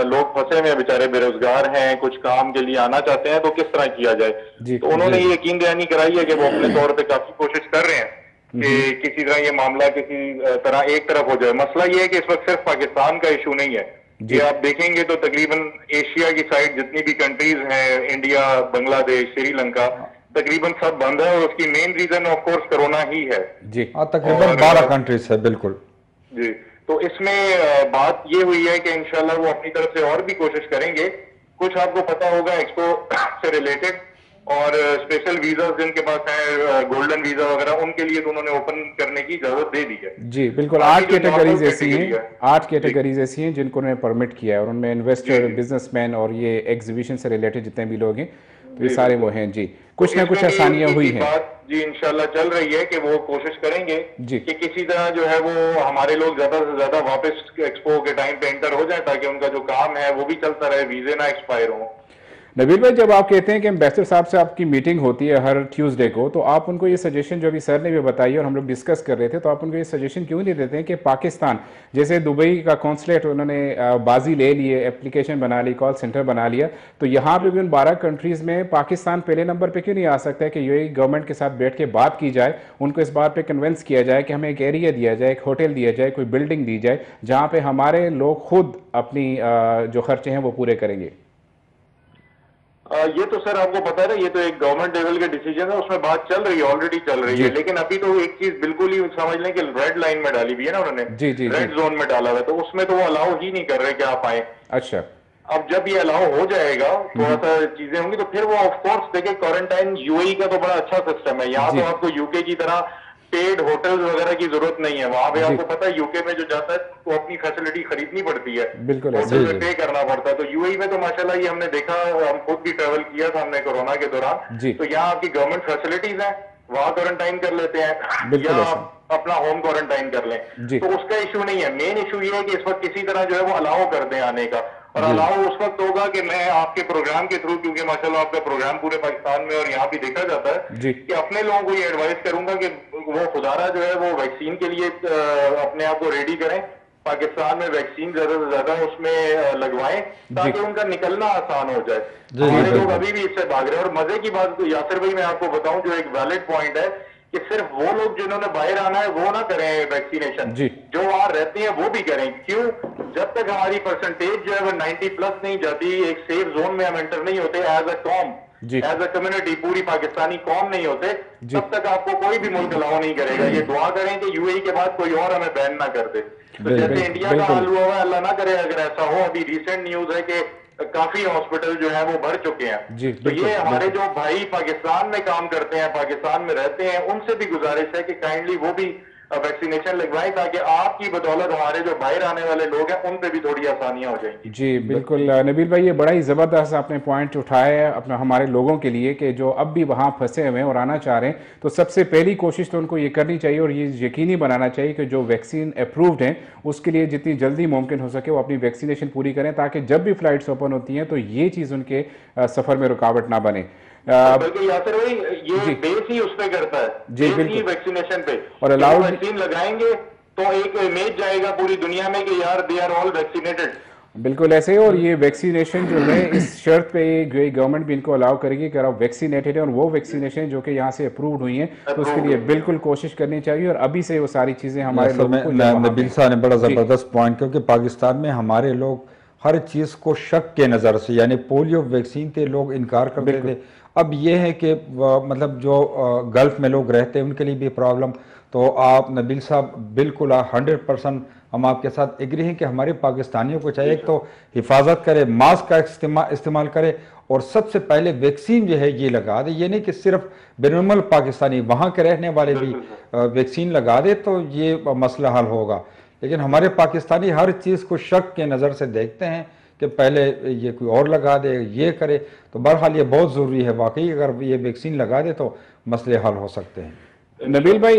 लोग फंसे हुए बेचारे, बेरोजगार हैं, कुछ काम के लिए आना चाहते हैं, तो किस तरह किया जाए। तो उन्होंने ये यकीन दहानी कराई है कि वो अपने तौर पे काफी कोशिश कर रहे हैं कि किसी तरह ये मामला किसी तरह एक तरफ हो जाए। मसला ये है कि इस वक्त सिर्फ पाकिस्तान का इशू नहीं है, ये आप देखेंगे तो तकरीबन एशिया की साइड जितनी भी कंट्रीज हैं, इंडिया, बांग्लादेश, श्रीलंका, तकरीबन सब बंद है और उसकी main reason of course corona ही है जी। तकरीबन 12 कंट्रीज है। बिल्कुल जी। तो इसमें बात ये हुई है कि इंशाल्लाह वो अपनी तरफ से और भी कोशिश करेंगे। कुछ आपको पता होगा एक्सपो से रिलेटेड और स्पेशल वीजा जिनके पास है, गोल्डन वीजा वगैरह, उनके लिए तो उन्होंने ओपन करने की इजाजत दे दी है। जी बिल्कुल। 8 कैटेगरीज ऐसी हैं, 8 कैटेगरीज ऐसी हैं जिनको उन्होंने परमिट किया है और उनमें इन्वेस्टर, बिजनेसमैन और ये एग्जीबिशन से रिलेटेड जितने भी लोग हैं तो ये सारे वो हैं। जी, कुछ ना कुछ आसानियां हुई हैं जी, इंशाल्लाह चल रही है कि वो कोशिश करेंगे कि किसी तरह जो है वो हमारे लोग ज्यादा से ज्यादा वापस एक्सपो के टाइम पे एंटर हो जाए ताकि उनका जो काम है वो भी चलता रहे, वीजे ना एक्सपायर हो। नबील भाई, जब आप कहते हैं कि एम्बेसडर साहब से आपकी मीटिंग होती है हर ट्यूसडे को, तो आप उनको ये सजेशन, जो अभी सर ने भी बताई और हम लोग डिस्कस कर रहे थे, तो आप उनको ये सजेशन क्यों नहीं देते हैं कि पाकिस्तान, जैसे दुबई का कॉन्सुलेट उन्होंने बाजी ले लिए, एप्लीकेशन बना ली, कॉल सेंटर बना लिया, तो यहाँ पे भी उन 12 कंट्रीज़ में पाकिस्तान पहले नंबर पर क्यों नहीं आ सकता है कि यूएई गवर्नमेंट के साथ बैठ के बात की जाए, उनको इस बात पर कन्विंस किया जाए कि हमें एक एरिया दिया जाए, एक होटल दिया जाए, कोई बिल्डिंग दी जाए जहाँ पर हमारे लोग खुद अपनी जो खर्चे हैं वो पूरे करेंगे। ये तो सर आपको पता है ना, ये तो एक गवर्नमेंट लेवल के डिसीजन है, उसमें बात चल रही है, ऑलरेडी चल रही है। लेकिन अभी तो एक चीज बिल्कुल ही समझ लें कि रेड लाइन में डाली हुई है ना उन्होंने, रेड जोन में डाला हुआ है, तो उसमें तो वो अलाउ ही नहीं कर रहे कि आप आए। अच्छा, अब जब ये अलाउ हो जाएगा, थोड़ा सा चीजें होंगी तो फिर वो ऑफकोर्स देखिए, क्वारंटाइन यूएई का तो बड़ा अच्छा सिस्टम है। यहाँ तो आपको यूके की तरह पेड होटल्स वगैरह की जरूरत नहीं है। वहां पे आपको पता है यूके में जो जाता है तो अपनी फैसिलिटी खरीदनी पड़ती है, बिल्कुल होटल में पे करना पड़ता है। तो यूएई में तो माशाल्लाह ये हमने देखा, हम खुद भी ट्रेवल किया था हमने कोरोना के दौरान, तो यहाँ आपकी गवर्नमेंट फैसिलिटीज है, वहां क्वारंटाइन कर लेते हैं या अपना होम क्वारंटाइन कर लें, तो उसका इशू नहीं है। मेन इशू ये है कि इस वक्त किसी तरह जो है वो अलाउ कर दें आने का, और अलाउ उस वक्त होगा कि मैं आपके प्रोग्राम के थ्रू, क्योंकि माशाल्लाह आपका प्रोग्राम पूरे पाकिस्तान में और यहाँ भी देखा जाता है, कि अपने लोगों को ये एडवाइस करूंगा कि वो खुदारा जो है वो वैक्सीन के लिए अपने आप को रेडी करें, पाकिस्तान में वैक्सीन ज्यादा से ज्यादा उसमें लगवाएं ताकि उनका निकलना आसान हो जाए। हमारे लोग अभी भी इससे भाग रहे हैं। और मजे की बात यासिर भाई मैं आपको बताऊं, जो एक वैलिड पॉइंट है कि सिर्फ वो लोग जिन्होंने बाहर आना है वो ना करें वैक्सीनेशन, जो वहां रहते हैं वो भी करें। क्यों? जब तक हमारी परसेंटेज जो है वो 90+ नहीं जाती, एक सेफ जोन में हम एंटर नहीं होते एज अ कॉम, एज अ कम्युनिटी, पूरी पाकिस्तानी कौम नहीं होते, तब तक आपको कोई भी मुल्क अलाउ नहीं करेगा। ये दुआ करें कि यूएई के बाद कोई और हमें बैन ना कर दे। तो जैसे इंडिया का हाल हुआ है, अल्लाह ना करे अगर ऐसा हो। अभी रिसेंट न्यूज है कि काफी हॉस्पिटल जो है वो भर चुके हैं। तो ये हमारे जो भाई पाकिस्तान में काम करते हैं, पाकिस्तान में रहते हैं, उनसे भी गुजारिश है कि काइंडली वो भी वैक्सीनेशन लगवाएं ताकि आपकी बदौलत हमारे जो बाहर आने वाले लोग हैं उन पे भी थोड़ी आसानियां हो जाएंगी। जी बिल्कुल नबील भाई, ये बड़ा ही ज़बरदस्त आपने पॉइंट उठाया है अपना हमारे लोगों के लिए कि जो अब भी वहाँ फंसे हुए हैं और आना चाह रहे हैं, तो सबसे पहली कोशिश तो उनको ये करनी चाहिए और ये यकीनी बनाना चाहिए कि जो वैक्सीन अप्रूव्ड हैं उसके लिए जितनी जल्दी मुमकिन हो सके वो अपनी वैक्सीनेशन पूरी करें, ताकि जब भी फ्लाइट्स ओपन होती हैं तो ये चीज़ उनके सफ़र में रुकावट ना बने। बल्कि यासिर भाई ये बेस ही उस पे करता है, बेस ही वैक्सीनेशन पे, और अलाउ वैक्सीन लगाएंगे तो एक इमेज जाएगा पूरी दुनिया में कि यार दे आर ऑल वैक्सीनेटेड। बिल्कुल ऐसे ही। और ये वैक्सीनेशन जो है इस शर्त पे गवर्नमेंट भी इनको अलाउ करेगी कि आप वैक्सीनेटेड है और वो वैक्सीनेशन जो कि यहाँ से अप्रूव्ड हुई हैं, तो उसके लिए बिल्कुल कोशिश करनी चाहिए और अभी से वो सारी चीज़ें हमारे लोगों को। नबील साहब ने बड़ा ज़बरदस्त पॉइंट, क्योंकि पाकिस्तान में हमारे लोग हर चीज़ को शक के नज़र से, यानी पोलियो वैक्सीन के लोग इनकार करते थे। अब ये है कि मतलब जो गल्फ में लोग रहते हैं उनके लिए भी प्रॉब्लम। तो आप नबील साहब बिल्कुल 100% हम आपके साथ एग्री हैं कि हमारे पाकिस्तानियों को चाहिए तो हिफाजत करे, मास्क का इस्तेमाल करे और सबसे पहले वैक्सीन जो है ये लगा दे। ये नहीं कि सिर्फ बेनुमल पाकिस्तानी वहाँ के रहने वाले भी वैक्सीन लगा दे तो ये मसला हल होगा। लेकिन हमारे पाकिस्तानी हर चीज़ को शक के नज़र से देखते हैं कि पहले ये कोई और लगा दे, ये करे। तो बहरहाल ये बहुत ज़रूरी है वाकई, अगर ये वैक्सीन लगा दे तो मसले हल हो सकते हैं। नबील भाई,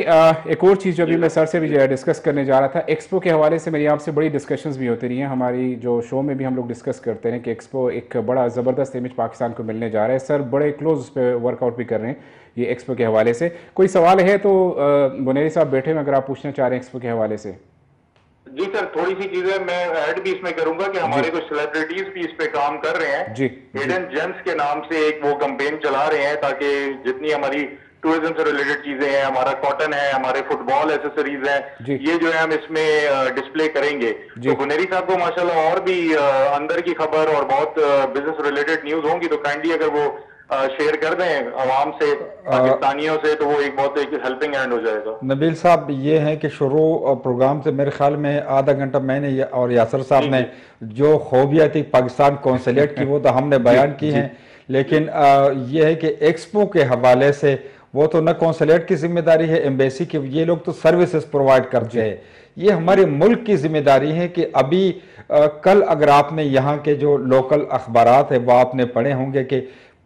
एक और चीज़ जो अभी मैं सर से भी डिस्कस करने जा रहा था, एक्सपो के हवाले से मेरी आपसे बड़ी डिस्कशंस भी होती रही हैं। हमारी जो शो में भी हम लोग डिस्कस करते हैं कि एक्सपो एक बड़ा ज़बरदस्त इमेज पाकिस्तान को मिलने जा रहा है। सर बड़े क्लोज उस पर वर्कआउट भी कर रहे हैं ये एक्सपो के हवाले से। कोई सवाल है तो बुनेरी साहब बैठे हैं, अगर आप पूछना चाह रहे हैं एक्सपो के हवाले से। जी सर, थोड़ी सी चीजें मैं ऐड भी इसमें करूंगा कि हमारे कुछ सेलिब्रिटीज भी इस पे काम कर रहे हैं। हिडन जेम्स के नाम से एक वो कैंपेन चला रहे हैं ताकि जितनी हमारी टूरिज्म से रिलेटेड चीजें हैं, हमारा कॉटन है, हमारे फुटबॉल एसेसरीज हैं, ये जो है हम इसमें डिस्प्ले करेंगे। तो बुनेरी साहब को माशाल्लाह और भी अंदर की खबर और बहुत बिजनेस रिलेटेड न्यूज होंगी तो काइंडली अगर वो शेयर कर दें आवाम से, पाकिस्तानियों से, तो वो एक बहुत एक हेल्पिंग हैंड हो जाएगा। नबील साहब, ये है कि शुरू प्रोग्राम से मेरे ख्याल में आधा घंटा मैंने और यासर साहब ने जो खूबियाँ थी पाकिस्तान कौंसलेट की वो तो हमने बयान की हैं, लेकिन ये है कि एक्सपो के हवाले से वो तो न कौंसलेट की जिम्मेदारी है, एम्बेसी की, ये लोग तो सर्विसेज प्रोवाइड करते हैं। ये हमारे मुल्क की जिम्मेदारी है कि अभी कल अगर आपने यहाँ के जो लोकल अखबारात है वो आपने पढ़े होंगे कि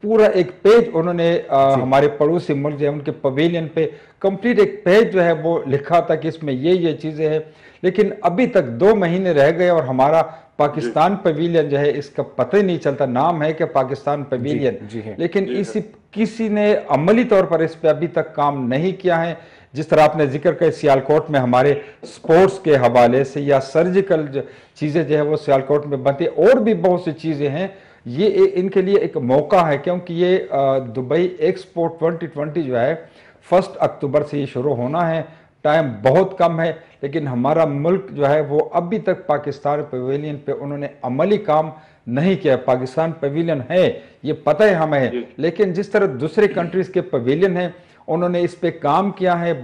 पूरा एक पेज उन्होंने हमारे पड़ोसी मुल्क जो है उनके पवेलियन पे कंप्लीट एक पेज जो है वो लिखा था कि इसमें ये चीजें हैं, लेकिन अभी तक 2 महीने रह गए और हमारा पाकिस्तान पवेलियन जो है इसका पता ही नहीं चलता। नाम है कि पाकिस्तान पवेलियन, लेकिन इसी किसी ने अमली तौर पर इस पे अभी तक काम नहीं किया है। जिस तरह आपने जिक्र किया सियालकोट में हमारे स्पोर्ट्स के हवाले से या सर्जिकल चीजें जो है वो सियालकोट में बनती है, और भी बहुत सी चीजें हैं। ये इनके लिए एक मौका है क्योंकि ये दुबई एक्सपो 2020 जो है 1 अक्टूबर से ये शुरू होना है। टाइम बहुत कम है, लेकिन हमारा मुल्क जो है वो अभी तक पाकिस्तान पवेलियन पे उन्होंने अमली काम नहीं किया। पाकिस्तान पवेलियन है ये पता है हमें, लेकिन जिस तरह दूसरे कंट्रीज के पवेलियन है उन्होंने इस पे काम किया है,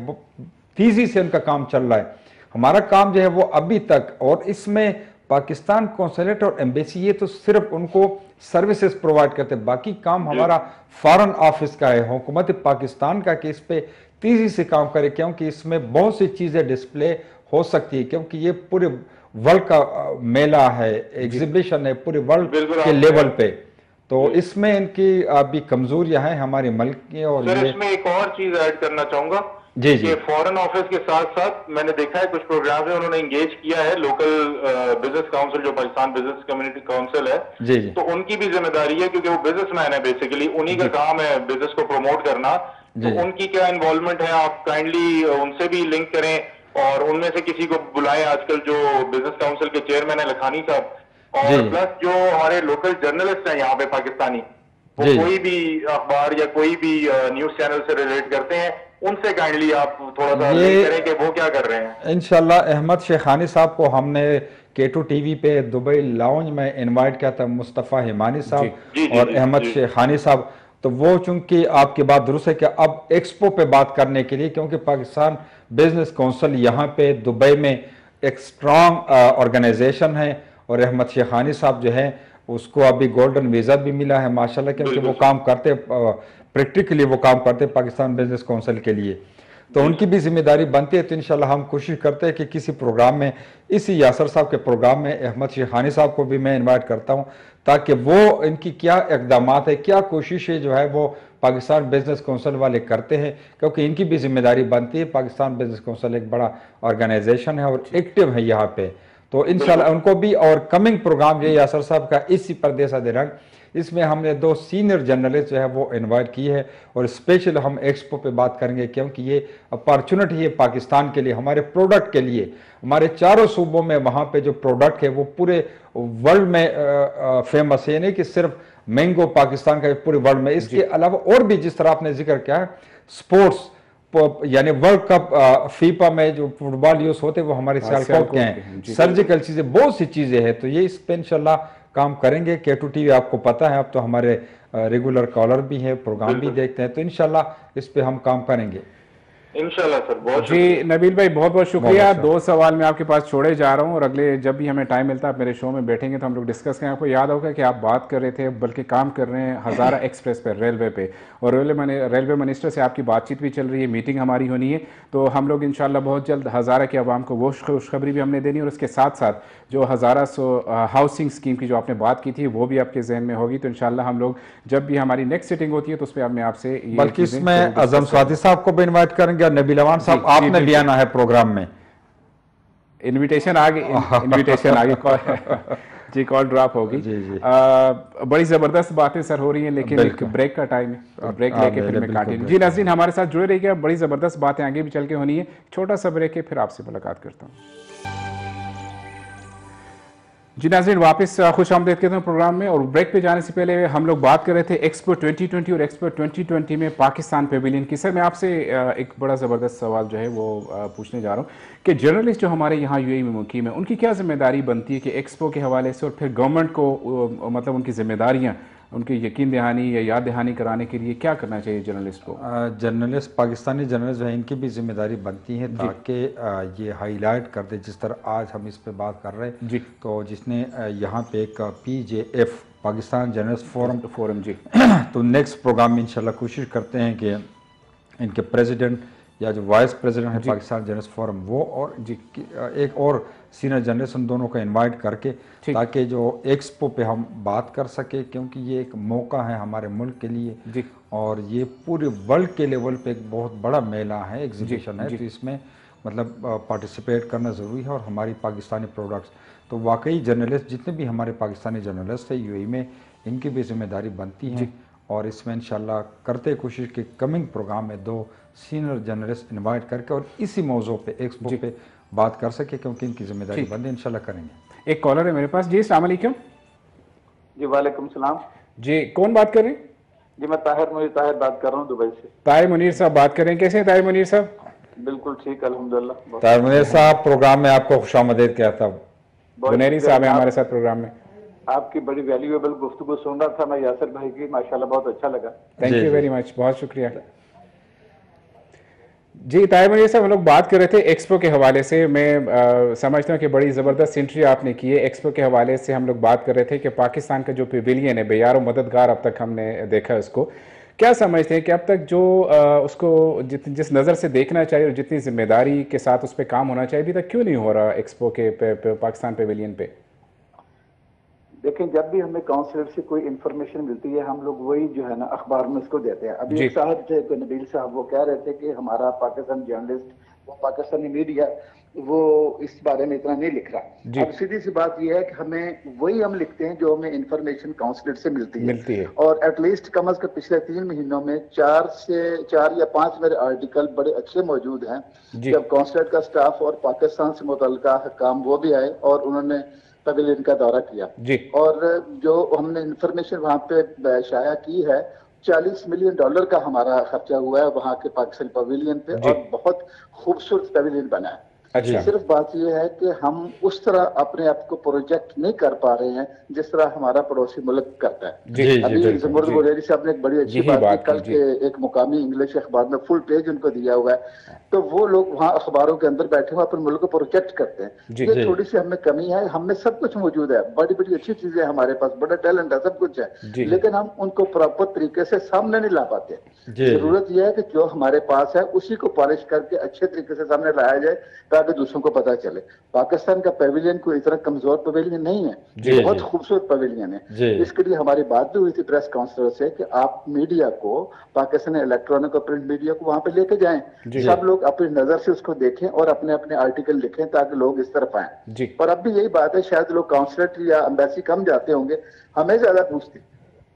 तेजी से उनका काम चल रहा है। हमारा काम जो है वो अभी तक, और इसमें पाकिस्तान कौंसलेट और एम्बेसी ये तो सिर्फ उनको सर्विसेज प्रोवाइड करते, बाकी काम हमारा फॉरेन ऑफिस का है, हुकूमत पाकिस्तान का, कि इस पे तेजी से काम करे, क्योंकि इसमें बहुत सी चीजें डिस्प्ले हो सकती है, क्योंकि ये पूरे वर्ल्ड का मेला है, एग्जीबिशन है पूरे वर्ल्ड के लेवल पे। तो इसमें इनकी अभी कमजोरियां हैं हमारे मुल्क की। और सर इसमें एक और चीज ऐड करना चाहूंगा कि फॉरेन ऑफिस के साथ साथ मैंने देखा है कुछ प्रोग्राम में उन्होंने एंगेज किया है लोकल बिजनेस काउंसिल, जो पाकिस्तान बिजनेस कम्युनिटी काउंसिल है, तो उनकी भी जिम्मेदारी है क्योंकि वो बिजनेसमैन है, बेसिकली उन्हीं का काम है बिजनेस को प्रमोट करना। तो उनकी क्या इन्वॉल्वमेंट है, आप काइंडली उनसे भी लिंक करें और उनमें से किसी को बुलाएं, आजकल जो बिजनेस काउंसिल के चेयरमैन है लखानी साहब, और प्लस जो हमारे लोकल जर्नलिस्ट हैं यहाँ पे पाकिस्तानी, वो कोई भी अखबार या कोई भी न्यूज चैनल से रिलेट करते हैं, उनसे काइंडली आप थोड़ा सा लिंक करें कि वो क्या कर रहे हैं। इंशाल्लाह अहमद शेखानी साहब को हमने K2 TV पे दुबई लाउंज में इनवाइट किया था, मुस्तफ़ा हिमानी साहब और अहमद शेखानी साहब। तो वो चूंकि आपकी बात दुरुस्त है कि अब एक्सपो पे बात करने के लिए, क्योंकि पाकिस्तान बिजनेस काउंसिल यहाँ पे दुबई में एक स्ट्रॉन्ग ऑर्गेनाइजेशन है, और अहमद शेखानी साहब जो है उसको अभी गोल्डन वीजा भी मिला है माशाल्लाह, क्योंकि वो काम करते प्रैक्टिकली वो काम करते पाकिस्तान बिजनेस काउंसिल के लिए, तो उनकी भी जिम्मेदारी बनती है। तो इंशाल्लाह हम कोशिश करते हैं कि किसी प्रोग्राम में, इसी यासर साहब के प्रोग्राम में अहमद शेखानी साहब को भी मैं इनवाइट करता हूं, ताकि वो इनकी क्या इकदाम है, क्या कोशिशें जो है वो पाकिस्तान बिजनेस काउंसिल वाले करते हैं, क्योंकि इनकी भी जिम्मेदारी बनती है। पाकिस्तान बिजनेस काउंसिल एक बड़ा ऑर्गेनाइजेशन है और एक्टिव है यहाँ पे, तो इंशाल्लाह उनको भी। और कमिंग प्रोग्राम ये यासर साहब का इसी परदेसा दे रंग, इसमें हमने 2 सीनियर जर्नलिस्ट जो है वो इनवाइट की है, और स्पेशल हम एक्सपो पे बात करेंगे, क्योंकि ये अपॉर्चुनिटी है पाकिस्तान के लिए, हमारे प्रोडक्ट के लिए। हमारे चारों सूबों में वहाँ पे जो प्रोडक्ट है वो पूरे वर्ल्ड में फेमस है, नहीं कि सिर्फ मैंगो पाकिस्तान का, पूरे वर्ल्ड में। इसके अलावा और भी जिस तरह आपने जिक्र किया है स्पोर्ट्स, यानी वर्ल्ड कप फीफा में जो फुटबॉल यूज होते हैं वो हमारे सियालकोट के हैं, सर्जिकल चीजें, बहुत सी चीजें हैं। तो ये इस पे इंशाल्लाह काम करेंगे। K2 TV आपको पता है, अब तो हमारे रेगुलर कॉलर भी है, प्रोग्राम भी देखते हैं, तो इंशाल्लाह इस पे हम काम करेंगे इंशाल्लाह सर। बहुत जी नबील भाई बहुत बहुत शुक्रिया। 2 सवाल मैं आपके पास छोड़े जा रहा हूँ, और अगले जब भी हमें टाइम मिलता है आप मेरे शो में बैठेंगे तो हम लोग डिस्कस करें। आपको याद होगा कि आप बात कर रहे थे, बल्कि काम कर रहे हैं हज़ारा एक्सप्रेस पे, रेलवे पे, और रेलवे मिनिस्टर से आपकी बातचीत भी चल रही है, मीटिंग हमारी होनी है। तो हम लोग इंशाल्लाह बहुत जल्द हज़ारा के अवाम को वो खुशखबरी भी हमने देनी है, और उसके साथ साथ जो हज़ारा हाउसिंग स्कीम की जो आपने बात की थी वो भी आपके जहन में होगी। तो इंशाल्लाह हम लोग जब भी हमारी नेक्स्ट सिटिंग होती है तो उस पर मैं आपसे, बल्कि इसमें आजम स्वाति साहब को भी इन्वाइट करेंगे और नबील अवान साहब आपने भी आना है प्रोग्राम में। इनविटेशन आ गई, इनविटेशन आ गई जी, कॉल ड्रॉप होगी। बड़ी जबरदस्त बातें सर हो रही हैं, लेकिन एक ब्रेक का टाइम है, ब्रेक लेके फिर मैं कंटिन्यू। जी नाज़रीन हमारे साथ जुड़े रहिएगा, बड़ी जबरदस्त बातें आगे भी चल के होनी है। छोटा सा ब्रेक है, फिर आपसे मुलाकात करता हूँ। जी नाज़रीन वापस खुश आमदेद कहते हैं प्रोग्राम में, और ब्रेक पे जाने से पहले हम लोग बात कर रहे थे एक्सपो 2020 और एक्सपो 2020 में पाकिस्तान पेविलियन की। सर मैं आपसे एक बड़ा ज़बरदस्त सवाल जो है वो पूछने जा रहा हूँ कि जर्नलिस्ट जो हमारे यहाँ यूएई में मुकीम है उनकी क्या जिम्मेदारी बनती है कि एक्सपो के हवाले से, और फिर गवर्नमेंट को मतलब उनकी जिम्मेदारियाँ उनकी यकीन दहानी या याद दहानी कराने के लिए क्या करना चाहिए जर्नलिस्ट को? जर्नलिस्ट, पाकिस्तानी जर्नलिस्ट जो है, इनकी भी जिम्मेदारी बनती है ताकि ये हाईलाइट कर दे, जिस तरह आज हम इस पे बात कर रहे हैं जी। तो जिसने यहाँ पे एक PJF पाकिस्तान जर्नलिस्ट फोरम जी तो नेक्स्ट प्रोग्राम में इंशाल्लाह कोशिश करते हैं कि इनके प्रेसिडेंट या जो वाइस प्रेसिडेंट है पाकिस्तान जर्नलिस्ट फोरम वो और जी एक और सीनियर जर्नलिस्ट, उन दोनों को इनवाइट करके ताकि जो एक्सपो पे हम बात कर सके, क्योंकि ये एक मौका है हमारे मुल्क के लिए जी। और ये पूरे वर्ल्ड के लेवल पे एक बहुत बड़ा मेला है, एग्जीबिशन है, तो इसमें मतलब पार्टिसिपेट करना ज़रूरी है और हमारी पाकिस्तानी प्रोडक्ट्स, तो वाकई जर्नलिस्ट जितने भी हमारे पाकिस्तानी जर्नलिस्ट है UAE में, इनकी भी जिम्मेदारी बनती है और इसमें इंशाल्लाह करते कोशिश कि कमिंग प्रोग्राम में 2 सीनियर जर्नलिस्ट इनवाइट करके और इसी मौजू पे एक्सपो पे बात कर सके, क्योंकि इनकी जिम्मेदारी बनती है, इंशाल्लाह करेंगे। एक कॉलर है मेरे पास जी। अस्सलाम वालेकुम। जी वालेकुम सलाम जी, कौन बात कर रहे हैं? जी मैं ताहिर बात कर रहा हूँ दुबई से। ताहिर मुनीर साहब बात कर रहे हैं, कैसे हैं ताहिर मुनीर साहब? बिल्कुल ठीक, अल्हम्दुलिल्लाह। ताहिर मुनीर साहब, प्रोग्राम में आपको खुशामदीद कहता हूँ। बुनेरी साहब है हमारे साथ प्रोग्राम में। आपकी बड़ी वैल्यूएबल गुफ्तगू सुन रहा था मैं यासिर भाई की, माशाल्लाह बहुत अच्छा लगा। थैंक यू वेरी मच, बहुत शुक्रिया जी। ताहिर मुनीर साहब, हम लोग बात कर रहे थे एक्सपो के हवाले से। मैं समझता हूँ कि बड़ी ज़बरदस्त एंट्री आपने की है। एक्सपो के हवाले से हम लोग बात कर रहे थे कि पाकिस्तान का जो पेविलियन है, बेयार मददगार अब तक हमने देखा है उसको, क्या समझते हैं कि अब तक जो उसको जिस नज़र से देखना चाहिए और जितनी जिम्मेदारी के साथ उस पर काम होना चाहिए, अभी तक क्यों नहीं हो रहा एक्सपो के पाकिस्तान पेविलियन पे? देखें, जब भी हमें काउंसिलर से कोई इन्फॉर्मेशन मिलती है हम लोग वही जो है ना अखबार में उसको देते हैं। अभी एक साहब थे नबील साहब, वो कह रहे थे कि हमारा पाकिस्तान जर्नलिस्ट, वो पाकिस्तानी मीडिया वो इस बारे में इतना नहीं लिख रहा। अब सीधी सी बात यह है कि हमें वही हम लिखते हैं जो हमें इन्फॉर्मेशन काउंसिलर से मिलती है। और एटलीस्ट कम अज कम पिछले 3 महीनों में 4 या 5 मेरे आर्टिकल बड़े अच्छे मौजूद हैं, जब काउंसिलर का स्टाफ और पाकिस्तान से मुतल्लिका काम वो भी आए और उन्होंने पवेलियन का दौरा किया और जो हमने इंफॉर्मेशन वहाँ पे शाया की है, $40 मिलियन का हमारा खर्चा हुआ है वहाँ के पाकिस्तान पवेलियन पे और बहुत खूबसूरत पवेलियन बना है। सिर्फ बात यह है कि हम उस तरह अपने आप को प्रोजेक्ट नहीं कर पा रहे हैं जिस तरह हमारा पड़ोसी मुल्क करता है। अभी ज़मुर्द बुनेरी साहब ने एक बड़ी अच्छी बात की, कल के एक मुकामी इंग्लिश अखबार में फुल पेज उनको दिया हुआ है, तो वो लोग वहाँ अखबारों के अंदर बैठे हुए अपने मुल्क को प्रोजेक्ट करते हैं। ये थोड़ी सी हमें कमी है। हमें सब कुछ मौजूद है, बड़ी बड़ी अच्छी चीजें हमारे पास, बड़ा टैलेंट है, सब कुछ है, लेकिन हम उनको प्रॉपर तरीके से सामने नहीं ला पाते। जरूरत यह है कि जो हमारे पास है उसी को पॉलिश करके अच्छे तरीके से सामने लाया जाए ताकि दूसरों को पता चले। पाकिस्तान का पवेलियन कोई इतना कमजोर पवेलियन नहीं है, बहुत खूबसूरत पवेलियन है। इसके लिए हमारी बात भी हुई थी प्रेस काउंसिलर से कि आप मीडिया को, पाकिस्तान इलेक्ट्रॉनिक और प्रिंट मीडिया को वहां पे लेके जाएं, सब लोग अपनी नजर से उसको देखें और अपने अपने आर्टिकल लिखें ताकि लोग इस तरफ आए। और अब भी यही बात है, शायद लोग काउंसलेट या एम्बेसी कम जाते होंगे, हमें ज्यादा पूछते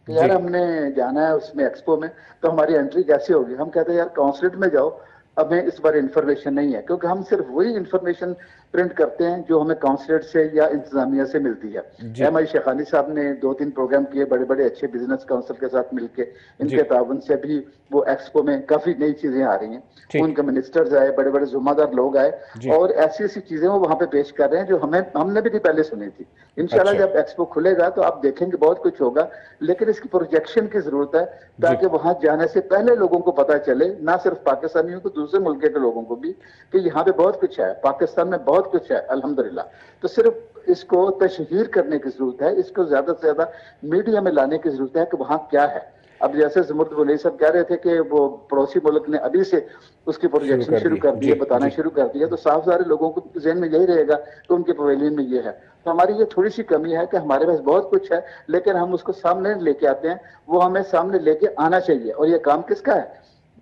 कि यार हमने जाना है उसमें एक्सपो में तो हमारी एंट्री कैसे होगी। हम कहते हैं यार काउंसलेट में जाओ, हमें इस बार इंफॉर्मेशन नहीं है, क्योंकि हम सिर्फ वही इंफॉर्मेशन प्रिंट करते हैं जो हमें काउंसलेट से या इंतजामिया से मिलती है। एम.आई. शेखानी साहब ने 2-3 प्रोग्राम किए बड़े बड़े अच्छे बिजनेस काउंसिल के साथ मिलके, इनके तावन से भी वो एक्सपो में काफी नई चीजें आ रही हैं। उनके मिनिस्टर्स आए, बड़े बड़े जुम्मेदार लोग आए और ऐसी ऐसी चीजें वो वहां पे पेश कर रहे हैं जो हमने भी नहीं पहले सुनी थी। इंशाल्लाह जब एक्सपो खुलेगा तो आप देखेंगे बहुत कुछ होगा, लेकिन इसकी प्रोजेक्शन की जरूरत है ताकि वहां जाने से पहले लोगों को पता चले, ना सिर्फ पाकिस्तानियों को, दूसरे मुल्क के लोगों को भी, कि यहाँ पे बहुत कुछ है, पाकिस्तान में बहुत कुछ है अल्हम्दुलिल्लाह। तो सिर्फ इसको तशहीर करने की जरूरत है, इसको ज्यादा से ज्यादा मीडिया में लाने की जरूरत है कि वहाँ क्या है। अब जैसे ज़मुर्द बुनेरी साहब कह रहे थे कि वो पड़ोसी मुल्क ने अभी से उसकी प्रोजेक्शन शुरू कर दी है, बताना शुरू कर दिया, तो साफ सारे लोगों को ज़हन में यही रहेगा कि उनके पवेलियन में ये है। तो हमारी ये थोड़ी सी कमी है कि हमारे पास बहुत कुछ है लेकिन हम उसको सामने लेके आते हैं, वो हमें सामने लेके आना चाहिए। और ये काम किसका है?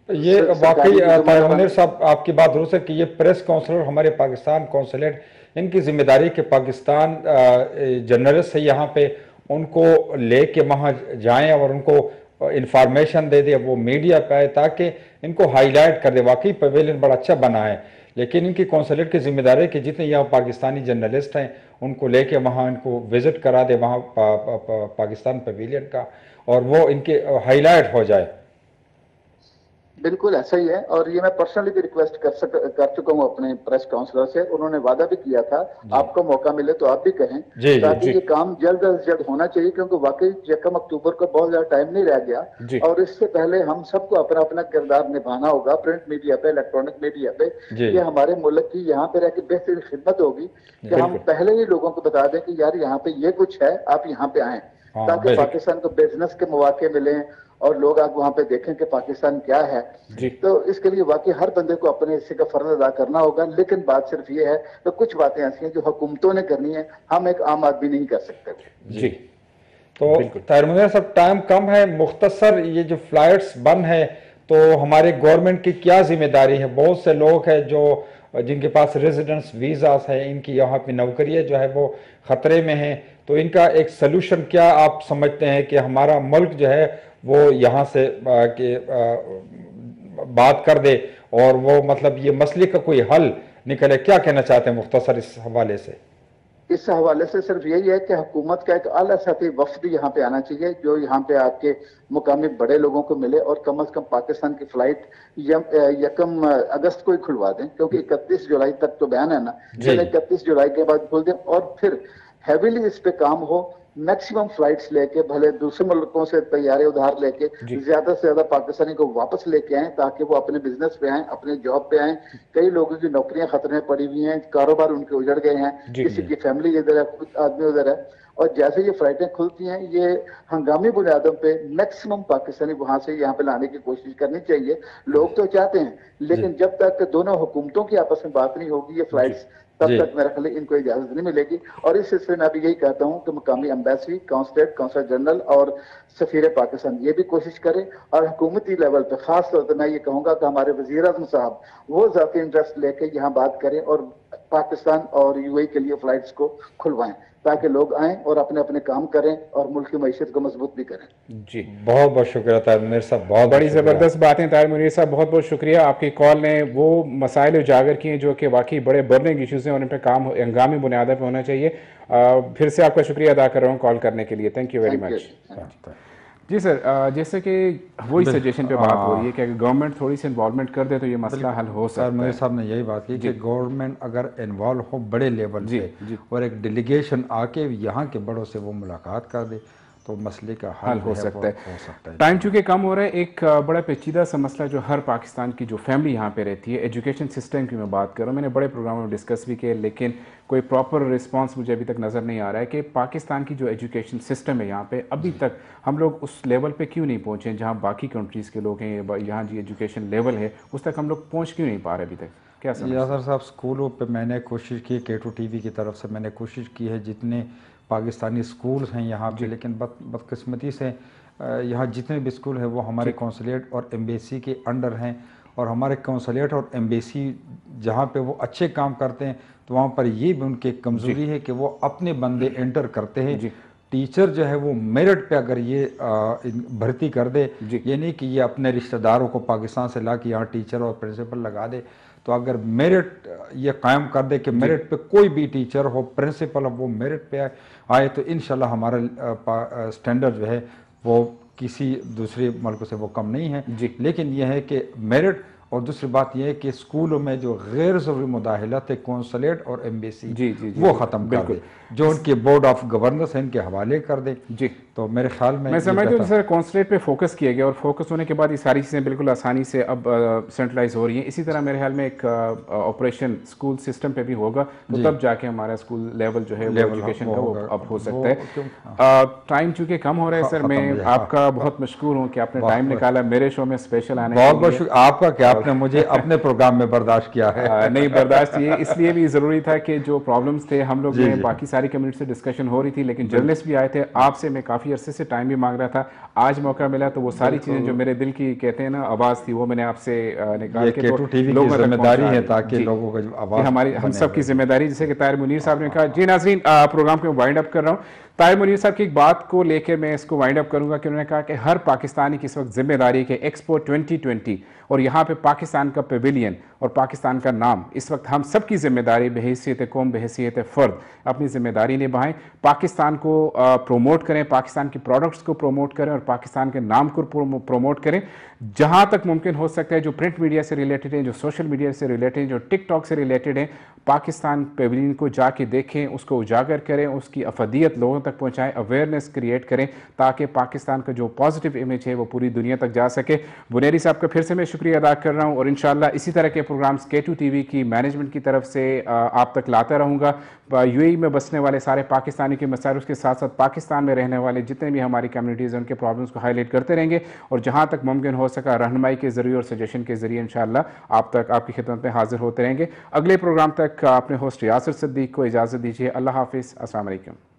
ये वाकई ताहिर मुनीर साहब आपकी बात दुरुस्त है कि ये प्रेस काउंसलर, हमारे पाकिस्तान कौंसलेट, इनकी जिम्मेदारी कि पाकिस्तान जर्नलिस्ट है यहाँ पे, उनको लेके वहाँ जाएं और उनको इंफॉर्मेशन दे दे, वो मीडिया पे आए ताकि इनको हाईलाइट कर दे। वाकई पवेलियन बड़ा अच्छा बना है, लेकिन इनकी कौंसलेट की जिम्मेदारी कि जितने यहाँ पाकिस्तानी जर्नलिस्ट हैं उनको लेके वहाँ इनको विजिट करा दे वहाँ पाकिस्तान पवेलियन का, और वो इनके हाईलाइट हो जाए। बिल्कुल ऐसा ही है, और ये मैं पर्सनली भी रिक्वेस्ट कर चुका हूँ अपने प्रेस काउंसलर से। उन्होंने वादा भी किया था आपको मौका मिले तो आप भी कहें, ताकि ये काम जल्द से जल्द होना चाहिए, क्योंकि वाकई 1 अक्टूबर को बहुत ज्यादा टाइम नहीं रह गया और इससे पहले हम सबको अपना अपना किरदार निभाना होगा प्रिंट मीडिया पे, इलेक्ट्रॉनिक मीडिया पे। ये हमारे मुल्क की यहाँ पे रह के बेहतरीन खिदमत होगी कि हम पहले ही लोगों को बता दें कि यार यहाँ पे ये कुछ है, आप यहाँ पे आए, ताकि पाकिस्तान को बिजनेस के मौके मिले और लोग आगे वहां पे देखें कि पाकिस्तान क्या है। तो इसके लिए वाकई हर बंदे को अपने हिस्से का फर्ज अदा करना होगा। लेकिन बात सिर्फ ये है तो कुछ बातें ऐसी हैं जो हुकूमतों ने करनी है, हम एक आम आदमी नहीं कर सकते। जी तो ताहिर मुनीर साहब, टाइम कम है, मुख्तसर ये जो फ्लाइट्स बंद है तो हमारे गवर्नमेंट की क्या जिम्मेदारी है? बहुत से लोग हैं जो जिनके पास रेजिडेंस वीज़ास है, इनकी यहाँ पे नौकरियाँ जो है वो ख़तरे में हैं, तो इनका एक सलूशन क्या आप समझते हैं कि हमारा मुल्क जो है वो यहाँ से बात कर दे और वो मतलब ये मसले का कोई हल निकले? क्या कहना चाहते हैं मुख्तसर इस हवाले से? इस हवाले से सिर्फ यही है कि हुकूमत का एक आला सतही वफ्द यहाँ पे आना चाहिए, जो यहाँ पे आके मुकामी बड़े लोगों को मिले और कम से कम पाकिस्तान की फ्लाइट 1 अगस्त को ही खुलवा दें, क्योंकि 31 जुलाई तक तो बैन है ना, 31 जुलाई के बाद खोल दें और फिर हैवीली इस पे काम हो। मैक्सिमम फ्लाइट्स लेके, भले दूसरे मुल्कों से तैयारे उधार लेके ज्यादा से ज्यादा पाकिस्तानी को वापस लेके आए, ताकि वो अपने बिजनेस पे आए, अपने जॉब पे आए। कई लोगों की नौकरियां खतरे में पड़ी हुई हैं, कारोबार उनके उजड़ गए हैं, किसी की फैमिली इधर है, कुछ आदमी उधर है। और जैसे ये फ्लाइटें खुलती हैं, ये हंगामी बुनियादों पे मैक्सिमम पाकिस्तानी वहां से यहाँ पे लाने की कोशिश करनी चाहिए। लोग तो चाहते हैं, लेकिन जब तक दोनों हुकूमतों की आपस में बात नहीं होगी, ये फ्लाइट्स तब तक मेरा ख्याल इनको इजाजत नहीं मिलेगी। और इस सिलसिले में अभी यही कहता हूँ कि मुकामी एम्बेसी, काउंसलेट, काउंसलर जनरल और सफीर पाकिस्तान ये भी कोशिश करें, और हुकूमती लेवल पर खास तौर पर मैं ये कहूँगा कि हमारे वज़ीर आज़म साहब वो ज़ाती इंटरेस्ट लेके यहाँ बात करें और पाकिस्तान और यूएई के लिए फ्लाइट्स को खुलवाएं, ताकि लोग आएं और अपने अपने काम करें और मुल्क की मईशत को मजबूत भी करें। जी बहुत बहुत शुक्रिया ताहिर मुनीर साहब, बहुत बड़ी ज़बरदस्त बातें ताहिर मुनीर साहब, बहुत बहुत शुक्रिया। आपकी कॉल ने वो मसाइल उजागर किए जो कि वाकई बड़े बर्निंग इश्यूज़ हैं और उन पर काम हंगामी बुनियाद पर होना चाहिए। फिर से आपका शुक्रिया अदा कर रहा हूँ कॉल करने के लिए। Thank you very much. जी सर, जैसे कि वही सजेशन पे बात हो रही है कि अगर गवर्नमेंट थोड़ी सी इन्वॉल्वमेंट कर दे तो ये मसला हल हो सकता है। मेरे साहब ने यही बात की कि गवर्नमेंट अगर इन्वॉल्व हो बड़े लेवल पे और एक डेलीगेशन आके यहाँ के बड़ों से वो मुलाकात कर दे तो मसले का हल हो सकता है। टाइम चूँकि कम हो रहा है, एक बड़ा पेचीदा सा मसला जो हर पाकिस्तान की जो फैमिली यहाँ पे रहती है, एजुकेशन सिस्टम की मैं बात कर रहा हूँ। मैंने बड़े प्रोग्रामों में डिस्कस भी किए, लेकिन कोई प्रॉपर रिस्पांस मुझे अभी तक नज़र नहीं आ रहा है कि पाकिस्तान की जो एजुकेशन सिस्टम है यहाँ पे अभी तक हम लोग उस लेवल पे क्यों नहीं पहुँचे जहाँ बाकी कंट्रीज़ के लोग हैं। यहाँ जो एजुकेशन लेवल है उस तक हम लोग पहुँच क्यों नहीं पा रहे अभी तक? क्या यासर साहब, स्कूलों पर मैंने कोशिश की, K2 TV की तरफ से मैंने कोशिश की है, जितने पाकिस्तानी स्कूल्स हैं यहाँ पे, लेकिन बदकिस्मती से यहाँ जितने भी स्कूल हैं वो हमारे कौंसलेट और एम्बेसी के अंडर हैं, और हमारे कौंसलेट और एम्बेसी जहाँ पे वो अच्छे काम करते हैं तो वहाँ पर ये भी उनकी कमज़ोरी है कि वो अपने बंदे एंटर करते हैं। टीचर जो है वो मेरिट पे अगर ये भर्ती कर दे, ये नहीं कि ये अपने रिश्तेदारों को पाकिस्तान से ला के यहाँ टीचर और प्रिंसिपल लगा दे, तो अगर मेरिट ये कायम कर दे कि मेरिट पे कोई भी टीचर हो, प्रिंसिपल हो, वो मेरिट पे आए तो इंशाल्लाह हमारा स्टैंडर्ड जो है वो किसी दूसरे मुल्क से वो कम नहीं है। लेकिन यह है कि मेरिट, और दूसरी बात यह है कि स्कूलों में जो गैर ज़रूरी मुदाखलत है कौंसलेट और एम्बेसी वो ख़त्म कर दे, जो उनके बोर्ड ऑफ गवर्नेंस है इनके हवाले कर दे। तो मेरे ख्याल में मैं समझता हूँ सर कौंसलेट पे फोकस किया गया और फोकस होने के बाद ये सारी चीज़ें बिल्कुल आसानी से अब सेंट्रलाइज हो रही हैं। इसी तरह मेरे ख्याल में एक ऑपरेशन स्कूल सिस्टम पे भी होगा, तो तब जाके हमारा स्कूल लेवल जो है वो एजुकेशन का वो अब हो सकता है। टाइम चूँकि कम हो रहा है सर, मैं आपका बहुत मशकूर हूँ कि आपने टाइम निकाला मेरे शो में स्पेशल आने। बहुत बहुत शुक्रिया आपका कि आपने मुझे अपने प्रोग्राम में बर्दाश्त किया है। नहीं, बर्दाश्त ये इसलिए भी ज़रूरी था कि जो प्रॉब्लम्स थे हम लोग में बाकी सारी कम्युनिटी से डिस्कशन हो रही थी, लेकिन जर्नलिस्ट भी आए थे, आपसे मैं काफ़ी अरसे से टाइम भी मांग रहा था, आज मौका मिला तो वो सारी चीज़ें जो मेरे दिल की कहते हैं ना आवाज़ थी वो मैंने आपसे निकाल के K2 TV की जिम्मेदारी है ताकि लोगों को आवाज़, हमारी हम सब की जिम्मेदारी, जैसे कि ताहिर मुनीर साहब ने कहा। जी नाज़रीन, प्रोग्राम को वाइंड अप कर रहा हूँ। ताहिर मुनीर साहब की एक बात को लेकर मैं इसको वाइंड अप करूंगा कि उन्होंने कहा कि हर पाकिस्तानी की इस वक्त जिम्मेदारी के एक्सपो 2020 और यहाँ पे पाकिस्तान का पेविलियन और पाकिस्तान का नाम, इस वक्त हम सब की जिम्मेदारी बहैसियत कौम, बहैसियत फ़र्द अपनी जिम्मेदारी निभाएं, पाकिस्तान को प्रोमोट करें, पाकिस्तान की प्रोडक्ट्स को प्रोमोट करें और पाकिस्तान के नाम को प्रोमोट करें। जहाँ तक मुमकिन हो सकता है जो प्रिंट मीडिया से रिलेटेड है, जो सोशल मीडिया से रिलेटेड है, जो टिकटॉक से रिलेटेड है, पाकिस्तान पेविलियन को जाके देखें, उसको उजागर करें, उसकी अफदियत लोगों तक पहुँचाएँ, अवेयरनेस क्रिएट करें ताकि पाकिस्तान का जो पॉजिटिव इमेज है वो पूरी दुनिया तक जा सके। बुनेरी साहब का फिर से मैं शुक्रिया अदा कर रहा हूँ और इंशाल्लाह इसी तरह के प्रोग्राम्स K2 TV की मैनेजमेंट की तरफ से आप तक लाता रहूँगा। UAE में बसने वाले सारे पाकिस्तानी के मसाइल, उसके साथ साथ पाकिस्तान में रहने वाले जितने भी हमारी कम्युनिटीज़ हैं उनके प्रॉब्लम्स को हाईलाइट करते रहेंगे और जहाँ तक मुमकिन हो सका रहनुमाई के ज़रिए और सजेशन के ज़रिए इंशाल्लाह आप तक आपकी खिदमत में हाजिर होते रहेंगे। अगले प्रोग्राम तक अपने होस्ट यासिर सिद्दीक को इजाज़त दीजिए। अल्लाह हाफिज़, अस्सलाम वालेकुम।